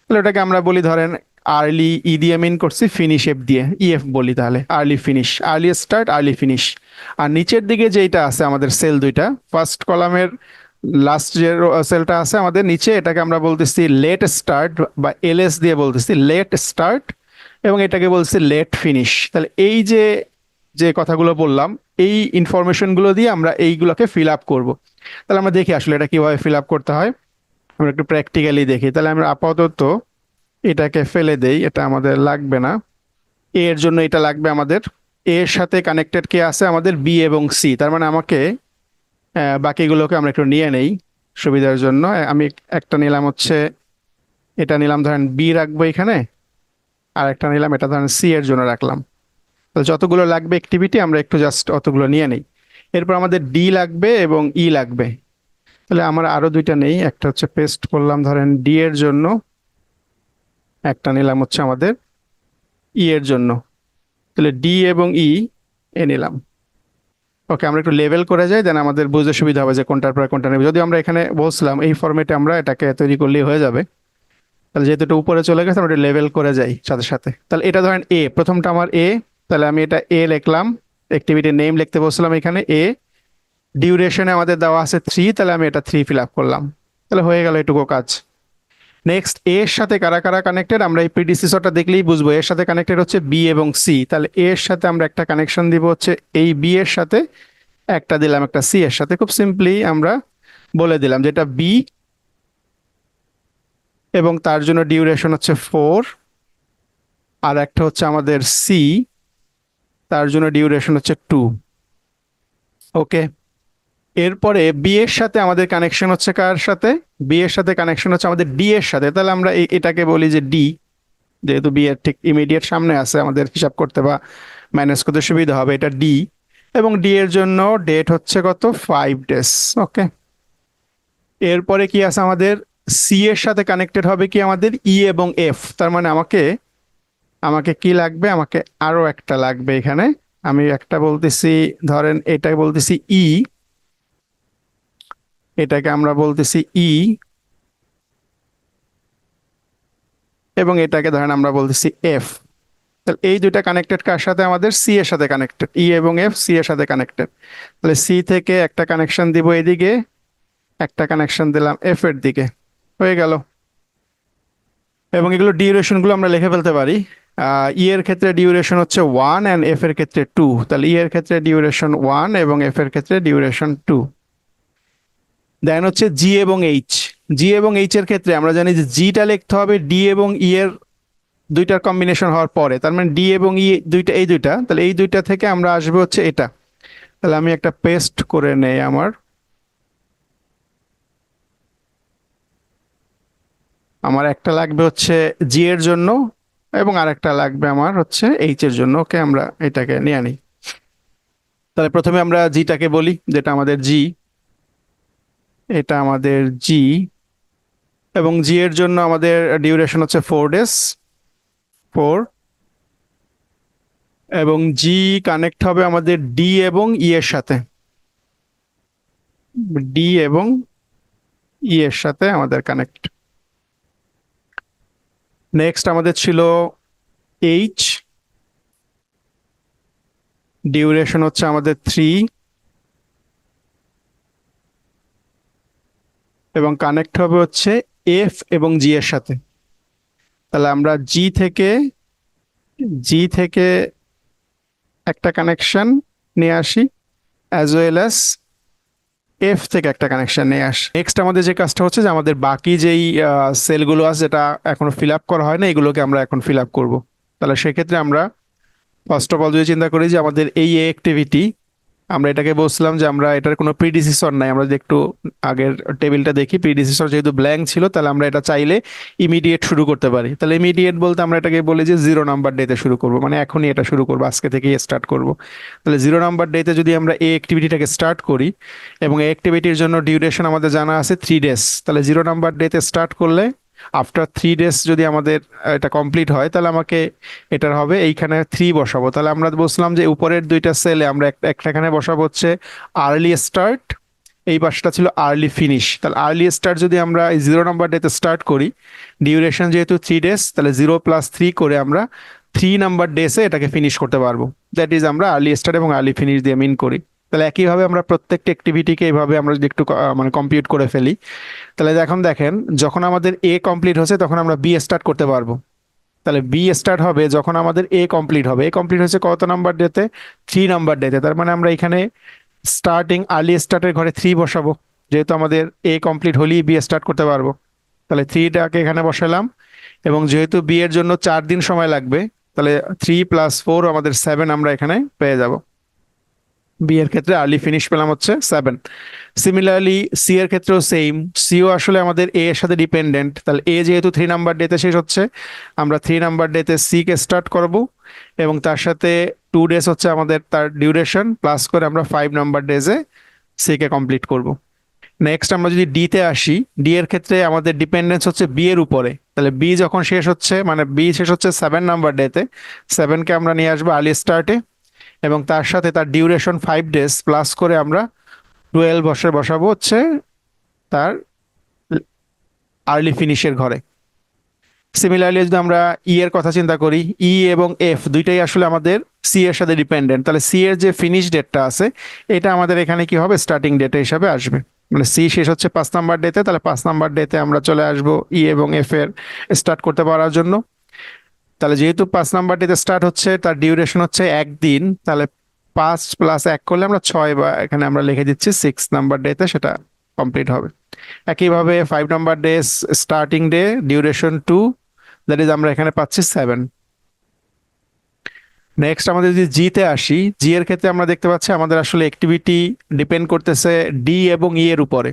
তাহলে ওটাকে আমরা বলি ধরেন আর্লি ই দিয়ে মিন করছি, ফিনিশ এফ দিয়ে ইএফ বলি, তাহলে early finish, early start early finish. আর নিচের দিকে যেটা আছে আমাদের সেল দুইটা, ফার্স্ট কলামের লাস্ট যে সেলটা আছে আমাদের নিচে, এটাকে আমরা বলতেছি লেট স্টার্ট বা এলএস দিয়ে বলতেছি লেট স্টার্ট, এবং এটাকে বলছি লেট ফিনিশ। তাহলে এই যে যে কথাগুলো বললাম, এই ইনফরমেশনগুলো দিয়ে আমরা এইগুলোকে ফিল আপ করবো। তাহলে আমরা দেখি আসলে এটা কিভাবে ফিল আপ করতে হয়, আমরা একটু প্র্যাকটিক্যালি দেখি। তাহলে আমরা আপাতত এটাকে ফেলে দেই, এটা আমাদের লাগবে না। এ এর জন্য এটা লাগবে আমাদের, এর সাথে কানেক্টেড কে আছে আমাদের বি এবং সি, তার মানে আমাকে বাকিগুলোকে আমরা একটু নিয়ে নেই সুবিধার জন্য। আমি একটা নিলাম হচ্ছে, এটা নিলাম ধরেন বি রাখবো এখানে, আর একটা নিলাম এটা ধরেন সি এর জন্য রাখলাম। তো যতগুলো লাগবে অ্যাক্টিভিটি আমরা একটু জাস্ট অতগুলো নিয়ে নেই। এরপর আমাদের ডি লাগবে এবং ই লাগবে, তাহলে আমরা আরো দুইটা নেই, একটা হচ্ছে পেস্ট করলাম ধরেন ডি এর জন্য, একটা নিলাম হচ্ছে আমাদের ই এর জন্য। তাহলে ডি এবং ই এ নিলাম। ওকে, আমরা একটু লেভেল করে যাই, দেন আমাদের বুঝতে সুবিধা হবে যে কোনটার পরে কোনটা নেবে। যদি আমরা এখানে বলছিলাম এই ফরম্যাটে আমরা এটাকে তৈরি করলেই হয়ে যাবে, তাহলে যেহেতু এটা উপরে চলে গেছে আমরা লেভেল করে যাই সাথে সাথে। তাহলে এটা ধরেন এ, প্রথমটা আমার এ, তাহলে আমি এটা এ লিখলাম। অ্যাক্টিভিটি নেম লিখতে বলছিলাম এখানে এ, ডিউরেশনে আমাদের দেওয়া আছে 3, তাহলে আমি এটা 3 ফিল আপ করলাম। তাহলে হয়ে গেল এটুকু কাজ। নেক্সট, এর সাথে কারা কারা কানেক্টেড আমরা এই প্রিডিসেসরটা দেখলেই বুঝবো। এর সাথে কানেক্টেড হচ্ছে বি এবং সি, তাহলে এর সাথে আমরা একটা কানেকশন দিব হচ্ছে এই বি এর সাথে, একটা দিলাম একটা সি এর সাথে, খুব সিম্পলি আমরা বলে দিলাম যেটা বি এবং তার জন্য ডিউরেশন হচ্ছে 4, আর একটা হচ্ছে আমাদের সি, তার জন্য ডিউরেশন হচ্ছে 2। ওকে, এরপরে বি এর সাথে আমাদের কানেকশন হচ্ছে কার সাথে, বি এর সাথে কানেকশন হচ্ছে আমাদের ডি এর সাথে, তাহলে আমরা এটাকে বলি যে ডি, যেহেতু বি এর ঠিক ইমিডিয়েট সামনে আছে আমাদের হিসাব করতে বা ম্যানেজ করতে সুবিধা হবে, এটা ডি। এবং ডি এর জন্য ডেট হচ্ছে কত, 5 days। ওকে, এরপরে কি আছে আমাদের সি এর সাথে কানেক্টেড হবে কি আমাদের ই এবং এফ, তার মানে আমাকে আমাকে কি লাগবে, আমাকে আরো একটা লাগবে এখানে। আমি একটা বলতেছি ধরেন এটা বলতেছি ই, এটাকে আমরা বলতেছি ই, এবং এটাকে ধরেন আমরা বলতেছি এফ। তাহলে এই দুইটা কানেক্টেড কার সাথে, আমাদের সি এর সাথে কানেক্টেড, ই এবং এফ সি এর সাথে কানেক্টেড। তাহলে সি থেকে একটা কানেকশন দিব এদিকে, একটা কানেকশন দিলাম এফ এর দিকে, হয়ে গেল। এবং এগুলো ডিউরেশন গুলো আমরা লিখে ফেলতে পারি। ই এর ক্ষেত্রে ডিউরেশন হচ্ছে 1 অ্যান্ড এফ এর ক্ষেত্রে 2, তাহলে ই এর ক্ষেত্রে ডিউরেশন 1 এবং এফ এর ক্ষেত্রে ডিউরেশন 2। দেন হচ্ছে জি এবং এইচ, জি এবং এইচ এর ক্ষেত্রে আমরা জানি যে জিটা লিখতে হবে ডি এবং ই এর দুইটার কম্বিনেশন হওয়ার পরে, তার মানে ডি এবং ই দুইটা, এই দুইটা, তাহলে এই দুইটা থেকে আমরা আসবে হচ্ছে এটা। তাহলে আমি একটা পেস্ট করে নেই, আমার আমার একটা লাগবে হচ্ছে জি এর জন্য, এবং আরেকটা লাগবে আমার হচ্ছে এইচ এর জন্য। ওকে, আমরা এটাকে নিয়ে নিই। তাহলে প্রথমে আমরা জিটাকে বলি, যেটা আমাদের জি, এটা আমাদের জি। এবং জি এর জন্য আমাদের ডিউরেশন হচ্ছে 4 ডেজ, 4। এবং জি কানেক্ট হবে আমাদের ডি এবং ই এর সাথে, ডি এবং ই এর সাথে আমাদের কানেক্ট। নেক্সট আমাদের ছিল এইচ, ডিউরেশন হচ্ছে আমাদের 3, এবং কানেক্ট হবে হচ্ছে এফ এবং জি এর সাথে। তাহলে আমরা জি থেকে একটা কানেকশন নিয়ে আসি, অ্যাজ ওয়েল অ্যাজ এফ থেকে একটা কানেকশন নিয়ে আসি। নেক্সট আমাদের যে কাজটা হচ্ছে যে আমাদের বাকি যেই সেলগুলো আছে যেটা এখনো ফিল আপ করা হয় না, এগুলোকে আমরা এখন ফিল আপ করবো। তাহলে সেক্ষেত্রে আমরা ফার্স্ট অফ অল যদি চিন্তা করি যে আমাদের এই অ্যাক্টিভিটি, আমরা এটাকে বলছিলাম যে আমরা এটার কোনো প্রিডিসিসর নাই। আমরা যদি একটু আগের টেবিলটা দেখি, প্রিডিসিসর যেহেতু ব্ল্যাঙ্ক ছিল, তাহলে আমরা এটা চাইলে ইমিডিয়েট শুরু করতে পারি। তাহলে ইমিডিয়েট বলতে আমরা এটাকে বলি যে 0 নাম্বার ডেতে শুরু করব, মানে এখনই এটা শুরু করবো, আজকে থেকেই স্টার্ট করব। তাহলে 0 নাম্বার ডেতে যদি আমরা এই অ্যাক্টিভিটিটাকে স্টার্ট করি, এবং এই অ্যাক্টিভিটির জন্য ডিউরেশন আমাদের জানা আছে 3 ডেজ, তাহলে 0 নাম্বার ডেতে স্টার্ট করলে আফটার 3 ডেজ যদি আমাদের এটা কমপ্লিট হয়, তাহলে আমাকে এটার হবে এইখানে 3 বসাবো। তাহলে আমরা বলছিলাম যে উপরের দুইটা সেলে আমরা একটা এখানে বসাবো হচ্ছে আর্লি স্টার্ট, এই পাশটা ছিল আর্লি ফিনিশ। তাহলে আর্লি স্টার্ট যদি আমরা 0 নাম্বার ডেতে স্টার্ট করি, ডিউরেশন যেহেতু 3 ডেজ, তাহলে 0 + 3 করে আমরা 3 নাম্বার ডেসে এটাকে ফিনিশ করতে পারবো। দ্যাট ইজ আমরা আর্লি স্টার্ট এবং আর্লি ফিনিশ দিয়ে মিন করি। তাহলে একইভাবে আমরা প্রত্যেকটা অ্যাক্টিভিটিকে এইভাবে আমরা যদি একটু মানে কম্পিউট করে ফেলি, তাহলে এখন দেখেন যখন আমাদের এ কমপ্লিট হচ্ছে তখন আমরা বি স্টার্ট করতে পারবো। তাহলে বি স্টার্ট হবে যখন আমাদের এ কমপ্লিট হবে। এ কমপ্লিট হচ্ছে কত নাম্বার ডেতে? 3 নাম্বার ডেতে। তার মানে আমরা এখানে স্টার্টিং আর্লি স্টার্টের ঘরে 3 বসাবো, যেহেতু আমাদের এ কমপ্লিট হলেই বি স্টার্ট করতে পারবো। তাহলে 3টাকে এখানে বসালাম, এবং যেহেতু বি এর জন্য 4 দিন সময় লাগবে, তাহলে 3 + 4 আমাদের 7 আমরা এখানে পেয়ে যাব। বি এর ক্ষেত্রে আর্লি ফিনিশ পেলাম হচ্ছে 7। সিমিলারলি সি এর ক্ষেত্রেও সেম, সিও আসলে আমাদের এ এর সাথে ডিপেন্ডেন্ট। তাহলে এ যেহেতু 3 নাম্বার ডেতে শেষ হচ্ছে, আমরা 3 নাম্বার ডেতে সি কে স্টার্ট করব, এবং তার সাথে 2 ডেজ হচ্ছে আমাদের তার ডিউরেশন, প্লাস করে আমরা 5 নাম্বার ডেজে সি কে কমপ্লিট করব। নেক্সট আমরা যদি ডি তে আসি, ডি এর ক্ষেত্রে আমাদের ডিপেন্ডেন্স হচ্ছে বি এর উপরে। তাহলে বি যখন শেষ হচ্ছে, মানে বি শেষ হচ্ছে 7 নাম্বার ডেতে, 7কে আমরা নিয়ে আসবো আর্লি স্টার্টে, এবং তার সাথে তার ডিউরেশন 5 ডেজ, প্লাস করে আমরা 12 বসাবো হচ্ছে তার আর্লি ফিনিশের ঘরে। সিমিলারলি যদি আমরা ই এর কথা চিন্তা করি, ই এবং এফ দুইটাই আসলে আমাদের সি এর সাথে ডিপেন্ডেন্ট। তাহলে সি এর যে ফিনিশ ডেটটা আছে, এটা আমাদের এখানে কি হবে? স্টার্টিং ডেট হিসাবে আসবে। মানে সি শেষ হচ্ছে 5 নাম্বার ডেতে, তাহলে 5 নাম্বার ডেতে আমরা চলে আসবো ই এবং এফ এর স্টার্ট করতে পারার জন্য। তাহলে যেহেতু 5 নাম্বার ডেতে স্টার্ট হচ্ছে, তার ডিউরেশন হচ্ছে 1 দিন, তাহলে 5 + 1 করলে আমরা 6, বা এখানে আমরা লিখে দিচ্ছি 6 নাম্বার ডেতে সেটা কমপ্লিট হবে। একইভাবে 5 number day starting day, duration 2, that is আমরা এখানে পাচ্ছি 7। নেক্সট আমাদের যদি জি তে আসি, জি এর ক্ষেত্রে আমরা দেখতে পাচ্ছি আমাদের আসলে অ্যাক্টিভিটি ডিপেন্ড করতেছে ডি এবং ই এর উপরে।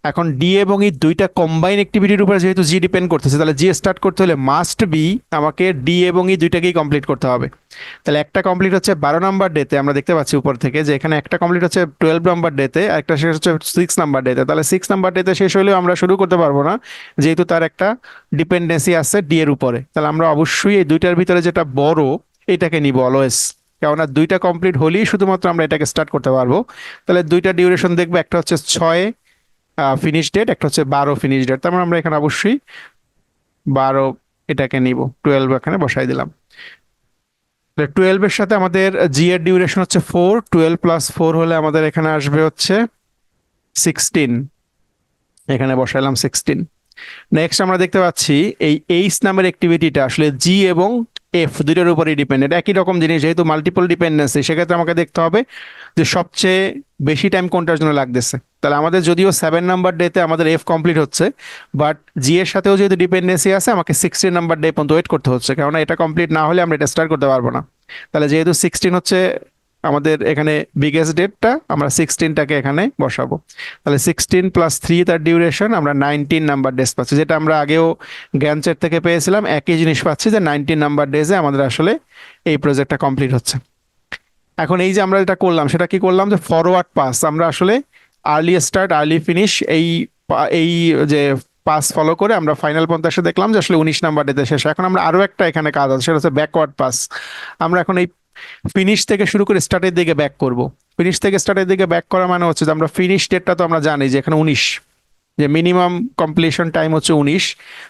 এখন ডি এবং ই দুইটা কম্বাইন অ্যাক্টিভিটির উপরে যেহেতু জি ডিপেন্ড করতেছে, তাহলে জি স্টার্ট করতে হলে মাস্ট বি আমাকে ডি এবং ই দুইটাকেই কমপ্লিট করতে হবে। তাহলে একটা কমপ্লিট হচ্ছে 12 নাম্বার ডেতে, আমরা দেখতে পাচ্ছি উপর থেকে যে এখানে একটা কমপ্লিট হচ্ছে 12 নাম্বার ডেতে, একটা শেষ হচ্ছে 6 নাম্বার ডেতে। তাহলে 6 নাম্বার ডেতে শেষ হলেও আমরা শুরু করতে পারবো না, যেহেতু তার একটা ডিপেন্ডেন্সি আছে ডি এর উপরে। তাহলে আমরা অবশ্যই এই দুইটার ভিতরে যেটা বড় এটাকে নিব অলওয়েজ, কেননা দুইটা কমপ্লিট হলেই শুধুমাত্র আমরা এটাকে স্টার্ট করতে পারবো। তাহলে দুইটা ডিউরেশন দেখবো, একটা হচ্ছে 6 ফিনিশ ডেট, একটা হচ্ছে 12 ফিনিশ ডেট। তার মানে আমরা এখানে অবশ্যই 12 এটাকে নিব, 12 এখানে বসাই দিলাম। 12 এর সাথে আমাদের জি এর ডিউরেশন হচ্ছে 4, 12 + 4 হলে আমাদের এখানে আসবে হচ্ছে 16, এখানে বসাইলাম 16। নেক্সট আমরা দেখতে পাচ্ছি এই এইচ নামের অ্যাক্টিভিটিটা আসলে জি এবং এফ দুইটার উপরই ডিপেন্ডেন্ট, একই রকম জিনিস, যেহেতু মাল্টিপল ডিপেন্ডেন্সি, সেক্ষেত্রে আমাকে দেখতে হবে যে সবচেয়ে বেশি টাইম কোনটার জন্য লাগতেছে। তাহলে আমাদের যদিও 7 নাম্বার ডেতে আমাদের এফ কমপ্লিট হচ্ছে, বাট জি এর সাথেও যেহেতু ডিপেন্ডেন্সি আছে, আমাকে 16 নাম্বার ডে পর্যন্ত ওয়েট করতে হচ্ছে, কারণ এটা কমপ্লিট না হলে আমরা এটা স্টার্ট করতে পারবো না। তাহলে যেহেতু 16 হচ্ছে আমাদের এখানে বিগেস্ট ডেটটা আমরা 16টাকে এখানে বসাবো। তাহলে 16 + 3 তার ডিউরেশন, আমরা 19 নাম্বার ডেজ পাচ্ছি, যেটা আমরা আগেও গ্যান চার্ট থেকে পেয়েছিলাম। একই জিনিস পাচ্ছি যে 19 নাম্বার ডেজে আমাদের আসলে এই প্রজেক্টটা কমপ্লিট হচ্ছে। এখন এই যে আমরা যেটা করলাম সেটা কি করলাম, যে ফরওয়ার্ড পাস, আমরা আসলে আর্লি স্টার্ট আর্লি ফিনিশ এই যে পাস ফলো করে আমরা ফাইনাল পর্যন্ত এসে দেখলাম যে আসলে 19 নাম্বার ডেতে শেষ। এখন আমরা আরো একটা এখানে কাজ আছে, সেটা হচ্ছে ব্যাকওয়ার্ড পাস। আমরা এখন এই ফিনিশ থেকে শুরু করে স্টার্টের দিকে ব্যাক করব। ফিনিশ থেকে স্টার্টের দিকে ব্যাক করা মানে হচ্ছে যে আমরা ফিনিশ ডেটটা তো আমরা জানি যে এখানে 19, যে মিনিমাম কমপ্লিশন টাইম হচ্ছে 19।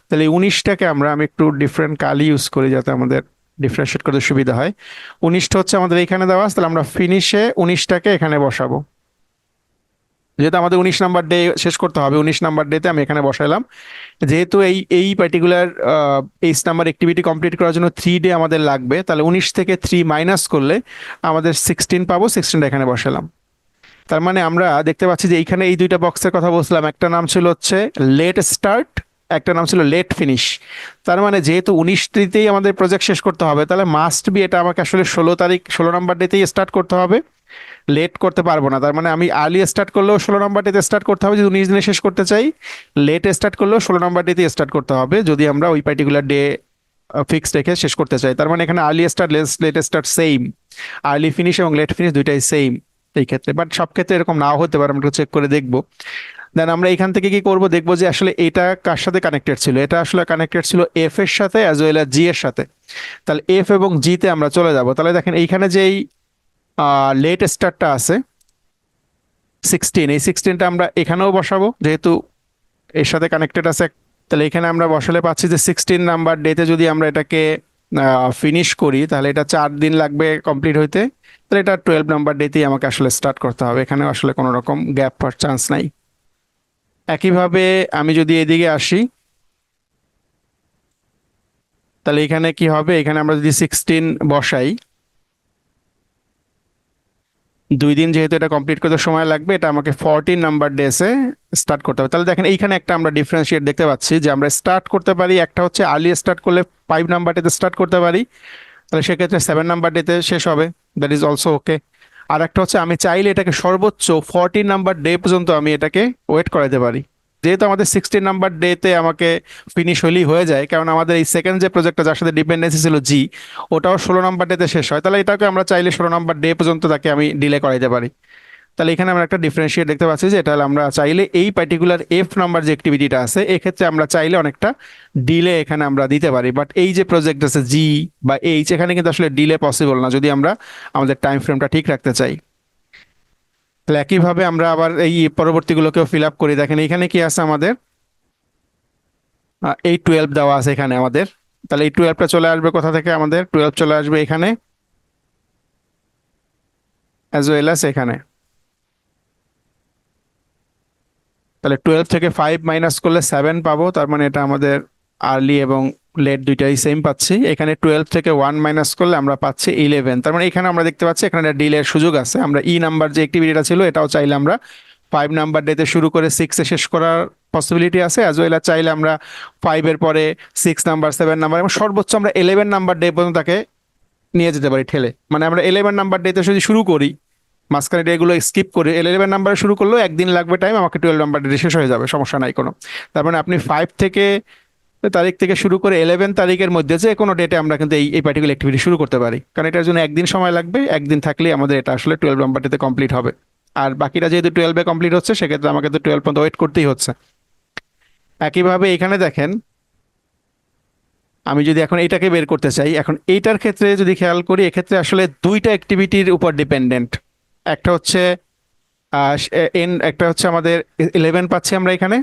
তাহলে এই 19টাকে আমি একটু ডিফারেন্ট কালি ইউজ করি যাতে আমাদের ডিফারেন্সিয়েট করতে সুবিধা হয়। 19টা হচ্ছে আমাদের এখানে দেওয়া আছে, তাহলে আমরা ফিনিশে 19টাকে এখানে বসাবো। যেহেতু আমাদের 19 নাম্বার ডে শেষ করতে হবে, 19 নাম্বার ডেতে আমি এখানে বসাইলাম। যেহেতু এই এই পার্টিকুলার 8 নাম্বার অ্যাক্টিভিটি কমপ্লিট করার জন্য 3 ডে আমাদের লাগবে, তাহলে 19 থেকে 3 মাইনাস করলে আমাদের 16 পাবো, 16টা এখানে বসালাম। তার মানে আমরা দেখতে পাচ্ছি যে এইখানে এই দুইটা বক্সের কথা বলছিলাম, একটা নাম ছিল হচ্ছে লেট স্টার্ট, একটা নাম ছিল লেট ফিনিশ। তার মানে যেহেতু 19টিতেই আমাদের প্রজেক্ট শেষ করতে হবে, তাহলে মাস্ট বি এটা আমাকে আসলে 16 নাম্বার ডেতেই স্টার্ট করতে হবে, লেট করতে পারবো না। তার মানে আমি আর্লি স্টার্ট করলেও 16 নাম্বার ডেতে স্টার্ট করতে হবে যদি 19 দিনে শেষ করতে চাই, লেট স্টার্ট করলেও 16 নাম্বার ডেতে স্টার্ট করতে হবে যদি আমরা ওই পার্টিকুলার ডে ফিক্সড রেখে শেষ করতে চাই। তার মানে এখানে early start late start same, early finish এবং লেট ফিনিশ দুইটাই সেম এই ক্ষেত্রে। বাট সব ক্ষেত্রে এরকম নাও হতে পারে, আমরা চেক করে দেখবো। দেন আমরা এখান থেকে কি করব, দেখবো যে আসলে এটা কার সাথে কানেক্টেড ছিল। এটা আসলে কানেক্টেড ছিল এফ এর সাথে অ্যাজ ওয়েল অ্যাজ জি এর সাথে। তাহলে এফ এবং জি তে আমরা চলে যাব। তাহলে দেখেন এইখানে যেই লেট স্টার্টটা আছে 16, এই 16টা আমরা এখানেও বসাবো যেহেতু এর সাথে কানেক্টেড আছে। তাহলে এখানে আমরা বসালে পাচ্ছি যে 16 নাম্বার ডেতে যদি আমরা এটাকে ফিনিশ করি তাহলে এটা 4 দিন লাগবে কমপ্লিট হইতে। তাহলে এটা 12 নাম্বার ডেতেই আমাকে আসলে স্টার্ট করতে হবে, এখানে আসলে কোনো রকম গ্যাপ পাওয়ার চান্স নাই। একইভাবে আমি যদি এদিকে আসি তাহলে এখানে কি হবে, এখানে আমরা যদি 16 বসাই, 2 দিন যেহেতু এটা কমপ্লিট করতে সময় লাগবে, এটা আমাকে 14 নাম্বার ডেসে স্টার্ট করতে হবে। তাহলে দেখেন এইখানে একটা আমরা ডিফারেন্সিয়েট দেখতে পাচ্ছি যে আমরা স্টার্ট করতে পারি, একটা হচ্ছে আর্লি স্টার্ট করলে 5 নাম্বার ডেতে স্টার্ট করতে পারি, তাহলে সেক্ষেত্রে 7 নাম্বার ডেতে শেষ হবে, দ্যাট ইজ অলসো ওকে। আর একটা হচ্ছে আমি চাইলে এটাকে সর্বোচ্চ 14 নাম্বার ডে পর্যন্ত আমি এটাকে ওয়েট করাতে পারি। যেহেতু আমাদের 16 নাম্বার ডেতে আমাকে ফিনিশ হলেই হয়ে যায়, কারণ আমাদের এই সেকেন্ড যে প্রজেক্টটা যার সাথে ডিপেন্ডেন্সি ছিল জি, ওটাও 16 নাম্বার ডেতে শেষ হয়, তাহলে এটাকে আমরা চাইলে 16 নাম্বার ডে পর্যন্ত তাকে আমি ডিলে করাইতে পারি। তাহলে এখানে আমরা একটা ডিফারেন্সিয়েট দেখতে পাচ্ছি যে এটা হলে আমরা চাইলে এই পার্টিকুলার এফ নাম্বার যে অ্যাক্টিভিটিটা আছে এক্ষেত্রে আমরা চাইলে অনেকটা ডিলে এখানে আমরা দিতে পারি। বাট এই যে প্রজেক্ট আছে জি বা এইচ, এখানে কিন্তু আসলে ডিলে পসিবল না যদি আমরা আমাদের টাইম ফ্রেমটা ঠিক রাখতে চাই। তাহলে একইভাবে আমরা আবার এই পরবর্তীগুলোকেও ফিল আপ করি। দেখেন এখানে কি আছে আমাদের, এই 12 দেওয়া আছে এখানে আমাদের। তাহলে এই 12টা চলে আসবে কোথা থেকে, আমাদের 12 চলে আসবে এখানে অ্যাজ ওয়েল অ্যাজ এখানে। তাহলে 12 থেকে 5 মাইনাস করলে 7 পাবো, তার মানে এটা আমাদের আর্লি এবং লেট দুইটাই সেম পাচ্ছি। এখানে 12 থেকে 1 মাইনাস করলে আমরা পাচ্ছি 11, তার মানে এখানে আমরা দেখতে পাচ্ছি এখানে ডিলের সুযোগ আছে। আমরা ই নাম্বার যে অ্যাক্টিভিটিটা ছিল এটাও চাইলে আমরা 5 নাম্বার ডেতে শুরু করে 6-এ শেষ করার পসিবিলিটি আছে, অ্যাজ ওয়েল অ্যাজ চাইলে আমরা 5-এর পরে 6 নাম্বার 7 নাম্বার এবং সর্বোচ্চ আমরা 11 নাম্বার ডে পর্যন্ত তাকে নিয়ে যেতে পারি ঠেলে। মানে আমরা 11 নাম্বার ডেতে যদি শুরু করি, মাঝখানে ডেগুলো স্কিপ করে 11 নাম্বারে শুরু করলেও একদিন লাগবে টাইম, আমাকে 12 নাম্বার ডে শেষ হয়ে যাবে, সমস্যা নাই কোনো। তার মানে আপনি 5 থেকে তারিখ থেকে শুরু করে 11 তারিখের মধ্যে যে কোনো ডেটে আমরা কিন্তু এই এই পার্টিকুলার অ্যাক্টিভিটি শুরু করতে পারি, কারণ এটার জন্য একদিন সময় লাগবে, একদিন থাকলেই আমাদের এটা আসলে 12 নাম্বার ডেতে কমপ্লিট হবে। আর বাকিটা যেহেতু 12-এ কমপ্লিট হচ্ছে সেক্ষেত্রে আমাকে তো 12 পর্যন্ত ওয়েট করতেই হচ্ছে। একইভাবে এখানে দেখেন আমি যদি এখন এটাকে বের করতে চাই, এখন এইটার ক্ষেত্রে যদি খেয়াল করি এক্ষেত্রে আসলে দুইটা অ্যাক্টিভিটির উপর ডিপেন্ডেন্ট। একটা হচ্ছে একটা হচ্ছে আমাদের 11 পাচ্ছি আমরা এখানে,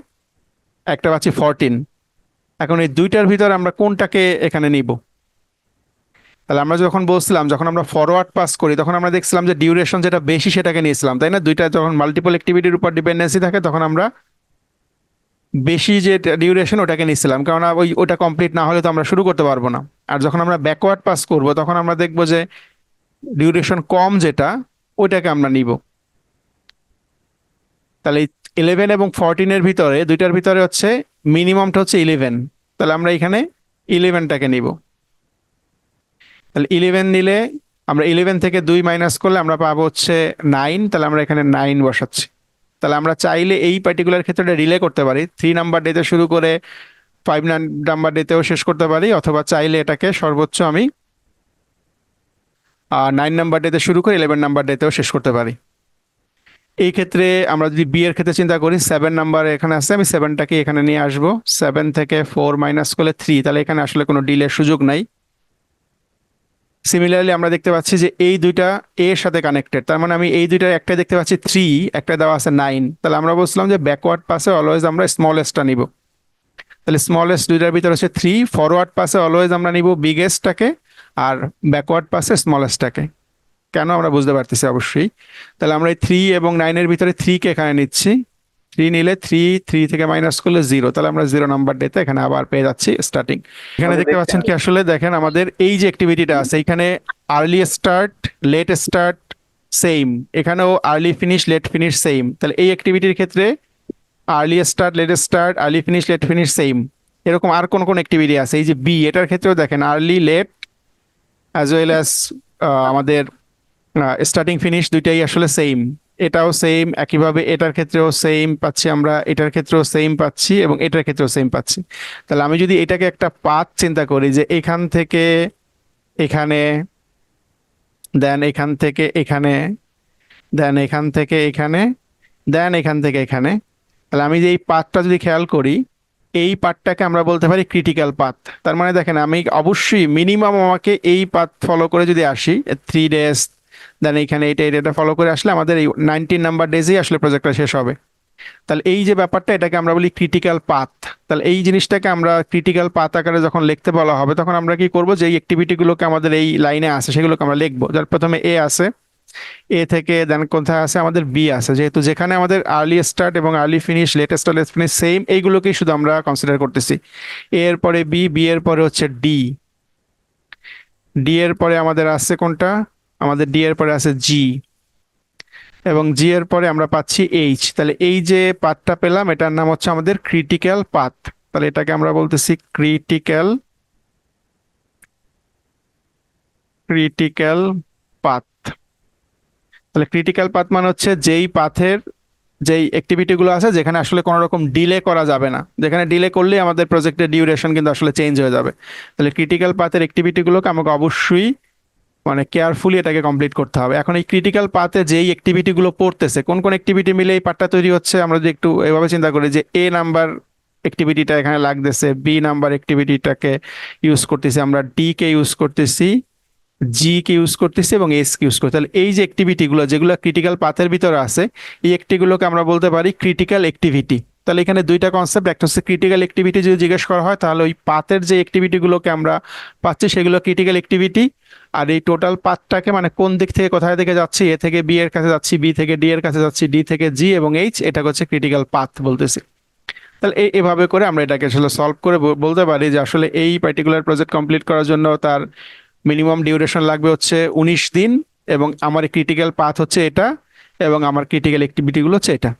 একটা পাচ্ছি 14। এখন এই দুইটার ভিতর আমরা কোনটাকে এখানে নিব। তাহলে আমরা যখন বলছিলাম যখন আমরা ফরওয়ার্ড পাস করি তখন আমরা দেখছিলাম যে ডিউরেশন যেটা বেশি সেটাকে নিয়েছিলাম, তাই না? দুইটা যখন মাল্টিপল অ্যাক্টিভিটির উপর ডিপেন্ডেন্সি থাকে তখন আমরা বেশি যে ডিউরেশন ওটাকে নিচ্ছিলাম, কারণ ওটা কমপ্লিট না হলে তো আমরা শুরু করতে পারবো না। আর যখন আমরা ব্যাকওয়ার্ড পাস করব তখন আমরা দেখবো যে ডিউরেশন কম যেটা ওইটাকে আমরা নিব। তাহলে 11 এবং 14-এর ভিতরে দুইটার ভিতরে হচ্ছে মিনিমামটা হচ্ছে 11, তাহলে আমরা এখানে 11টাকে নিব। তাহলে 11 নিলে আমরা 11 থেকে 2 মাইনাস করলে আমরা পাবো হচ্ছে 9, তাহলে আমরা এখানে 9 বসাচ্ছি। তাহলে আমরা চাইলে এই পার্টিকুলার ক্ষেত্রে রিলে করতে পারি, 3 নাম্বার ডেতে শুরু করে 5 নাম্বার ডেতেও শেষ করতে পারি, অথবা চাইলে এটাকে সর্বোচ্চ আমি 9 নাম্বার ডেতে শুরু করে 11 নাম্বার ডেতেও শেষ করতে পারি। এই ক্ষেত্রে আমরা যদি বি এর ক্ষেত্রে চিন্তা করি, 7 নাম্বার এখানে আছে, আমি 7টাকে এখানে নিয়ে আসবো, 7 থেকে 4 মাইনাস করলে 3, তাহলে এখানে আসলে কোনো ডিলের সুযোগ নাই। সিমিলারলি আমরা দেখতে পাচ্ছি যে এই দুইটা এ এর সাথে কানেক্টেড, তার মানে আমি এই দুইটার একটা দেখতে পাচ্ছি 3, একটা দেওয়া আছে 9, তাহলে আমরা বলছিলাম যে ব্যাকওয়ার্ড পাসে অলওয়েজ আমরা স্মলেস্টটা নিব। তাহলে স্মলেস্ট দুইটার ভিতরে হচ্ছে 3, ফরওয়ার্ড পাসে অলওয়েজ আমরা নিব বিগেস্টটাকে, আর ব্যাকওয়ার্ড পাসে স্মলেস্টটাকে। কেন আমরা বুঝতে পারতেছি অবশ্যই। তাহলে আমরা এই 3 এবং 9-এর ভিতরে 3-কে এখানে নিচ্ছি, 3 নিলে 3 থেকে মাইনাস করলে 0, তাহলে আমরা 0 নাম্বার ডেতে এখানে আবার পেয়ে যাচ্ছি স্টার্টিং। এখানে দেখতে পাচ্ছেন কি, আসলে দেখেন আমাদের এই যে অ্যাক্টিভিটিটা আছে এখানে, early start late start same, এখানেও early finish late finish same. তাহলে এই অ্যাক্টিভিটির ক্ষেত্রে early start late start early finish late finish same. এরকম আর কোন কোন অ্যাক্টিভিটি আছে? এই যে বি, এটার ক্ষেত্রেও দেখেন early late as well as আমাদের স্টার্টিং ফিনিশ দুইটাই আসলে সেম। এটাও সেম, একইভাবে এটার ক্ষেত্রেও সেম পাচ্ছি আমরা, এটার ক্ষেত্রেও সেম পাচ্ছি, এবং এটার ক্ষেত্রেও সেম পাচ্ছি। তাহলে আমি যদি এটাকে একটা পাথ চিন্তা করি, যে এখান থেকে এখানে, দেন এখান থেকে এখানে, দেন এখান থেকে এখানে, দেন এখান থেকে এখানে, তাহলে আমি যে এই পাথটা যদি খেয়াল করি, এই পাথটাকে আমরা বলতে পারি ক্রিটিক্যাল পাথ। তার মানে দেখেন আমি অবশ্যই মিনিমাম আমাকে এই পাথ ফলো করে যদি আসি 3 ডেজ, দেন এইখানে এটা ফলো করে আসলে আমাদের এই 19 নাম্বার ডেজেই আসলে প্রজেক্টটা শেষ হবে। তাহলে এই যে ব্যাপারটা, এটাকে আমরা বলি ক্রিটিক্যাল পাথ। তাহলে এই জিনিসটাকে আমরা ক্রিটিক্যাল পাথ আকারে যখন লিখতে বলা হবে, তখন আমরা কি করব, যে এই অ্যাক্টিভিটিগুলোকে আমাদের এই লাইনে আছে সেগুলোকে আমরা লিখবো। যার প্রথমে এ আছে, এ থেকে দেন কোথায় আছে আমাদের বি আছে, যেহেতু যেখানে আমাদের আর্লি স্টার্ট এবং early finish late start late finish same, এইগুলোকেই শুধু আমরা কনসিডার করতেছি। এ এর পরে বি, বি এর পরে হচ্ছে ডি, ডি এর পরে আমাদের আছে কোনটা, আমাদের ডি এর পরে আছে জি, এবং জি এর পরে আমরা পাচ্ছি এইচ। তাহলে এই যে পাথটা পেলাম, এটার নাম হচ্ছে আমাদের ক্রিটিক্যাল পাথ। তাহলে এটাকে আমরা বলতেছি ক্রিটিক্যাল ক্রিটিক্যাল পাথ। তাহলে ক্রিটিক্যাল পাথ মানে হচ্ছে যেই পাথের যেই অ্যাক্টিভিটিগুলো আছে যেখানে আসলে কোনো রকম ডিলে করা যাবে না, যেখানে ডিলে করলে আমাদের প্রজেক্টের ডিউরেশন কিন্তু আসলে চেঞ্জ হয়ে যাবে। তাহলে ক্রিটিক্যাল পাথের অ্যাক্টিভিটিগুলোকে আমাকে অবশ্যই মানে কেয়ারফুলি এটাকে কমপ্লিট করতে হবে। এখন এই ক্রিটিক্যাল পাথে যেই অ্যাক্টিভিটিগুলো পড়তেছে, কোন কোন অ্যাক্টিভিটি মিলে এই পার্টটা তৈরি হচ্ছে, আমরা যদি একটু এভাবে চিন্তা করি, যে এ নাম্বার অ্যাক্টিভিটিটা এখানে লাগতেছে, বি নাম্বার অ্যাক্টিভিটিটাকে ইউজ করতেছি, আমরা ডি কে ইউজ করতেছি, জি কে ইউজ করতেছি, এবং এস কে ইউজ করতে। তাহলে এই যে অ্যাক্টিভিটিগুলো যেগুলো ক্রিটিক্যাল পাথের ভিতরে আছে, এই অ্যাক্টিভিটিগুলোকে আমরা বলতে পারি ক্রিটিক্যাল অ্যাক্টিভিটি। তাহলে এখানে দুইটা কনসেপ্ট, একটা হচ্ছে ক্রিটিক্যাল অ্যাক্টিভিটি যদি জিজ্ঞেস করা হয়, তাহলে ওই পাথের যে অ্যাক্টিভিটিগুলোকে আমরা পাচ্ছি সেগুলো ক্রিটিক্যাল অ্যাক্টিভিটি। আর এই টোটাল পাথটাকে মানে কোন দিক থেকে কোথায় দিকে যাচ্ছি, এ থেকে বি এর কাছে যাচ্ছি, বি থেকে ডি এর কাছে যাচ্ছি, ডি থেকে জি এবং এইচ, এটা হচ্ছে ক্রিটিক্যাল পাথ বলতেছি। তাহলে এভাবে করে আমরা এটাকে আসলে সলভ করে বলতে পারি যে আসলে এই পার্টিকুলার প্রজেক্ট কমপ্লিট করার জন্য তার মিনিমাম ডিউরেশন লাগবে হচ্ছে 19 দিন, এবং আমার ক্রিটিক্যাল পাথ হচ্ছে এটা, এবং আমার ক্রিটিক্যাল অ্যাক্টিভিটিগুলো হচ্ছে এটা।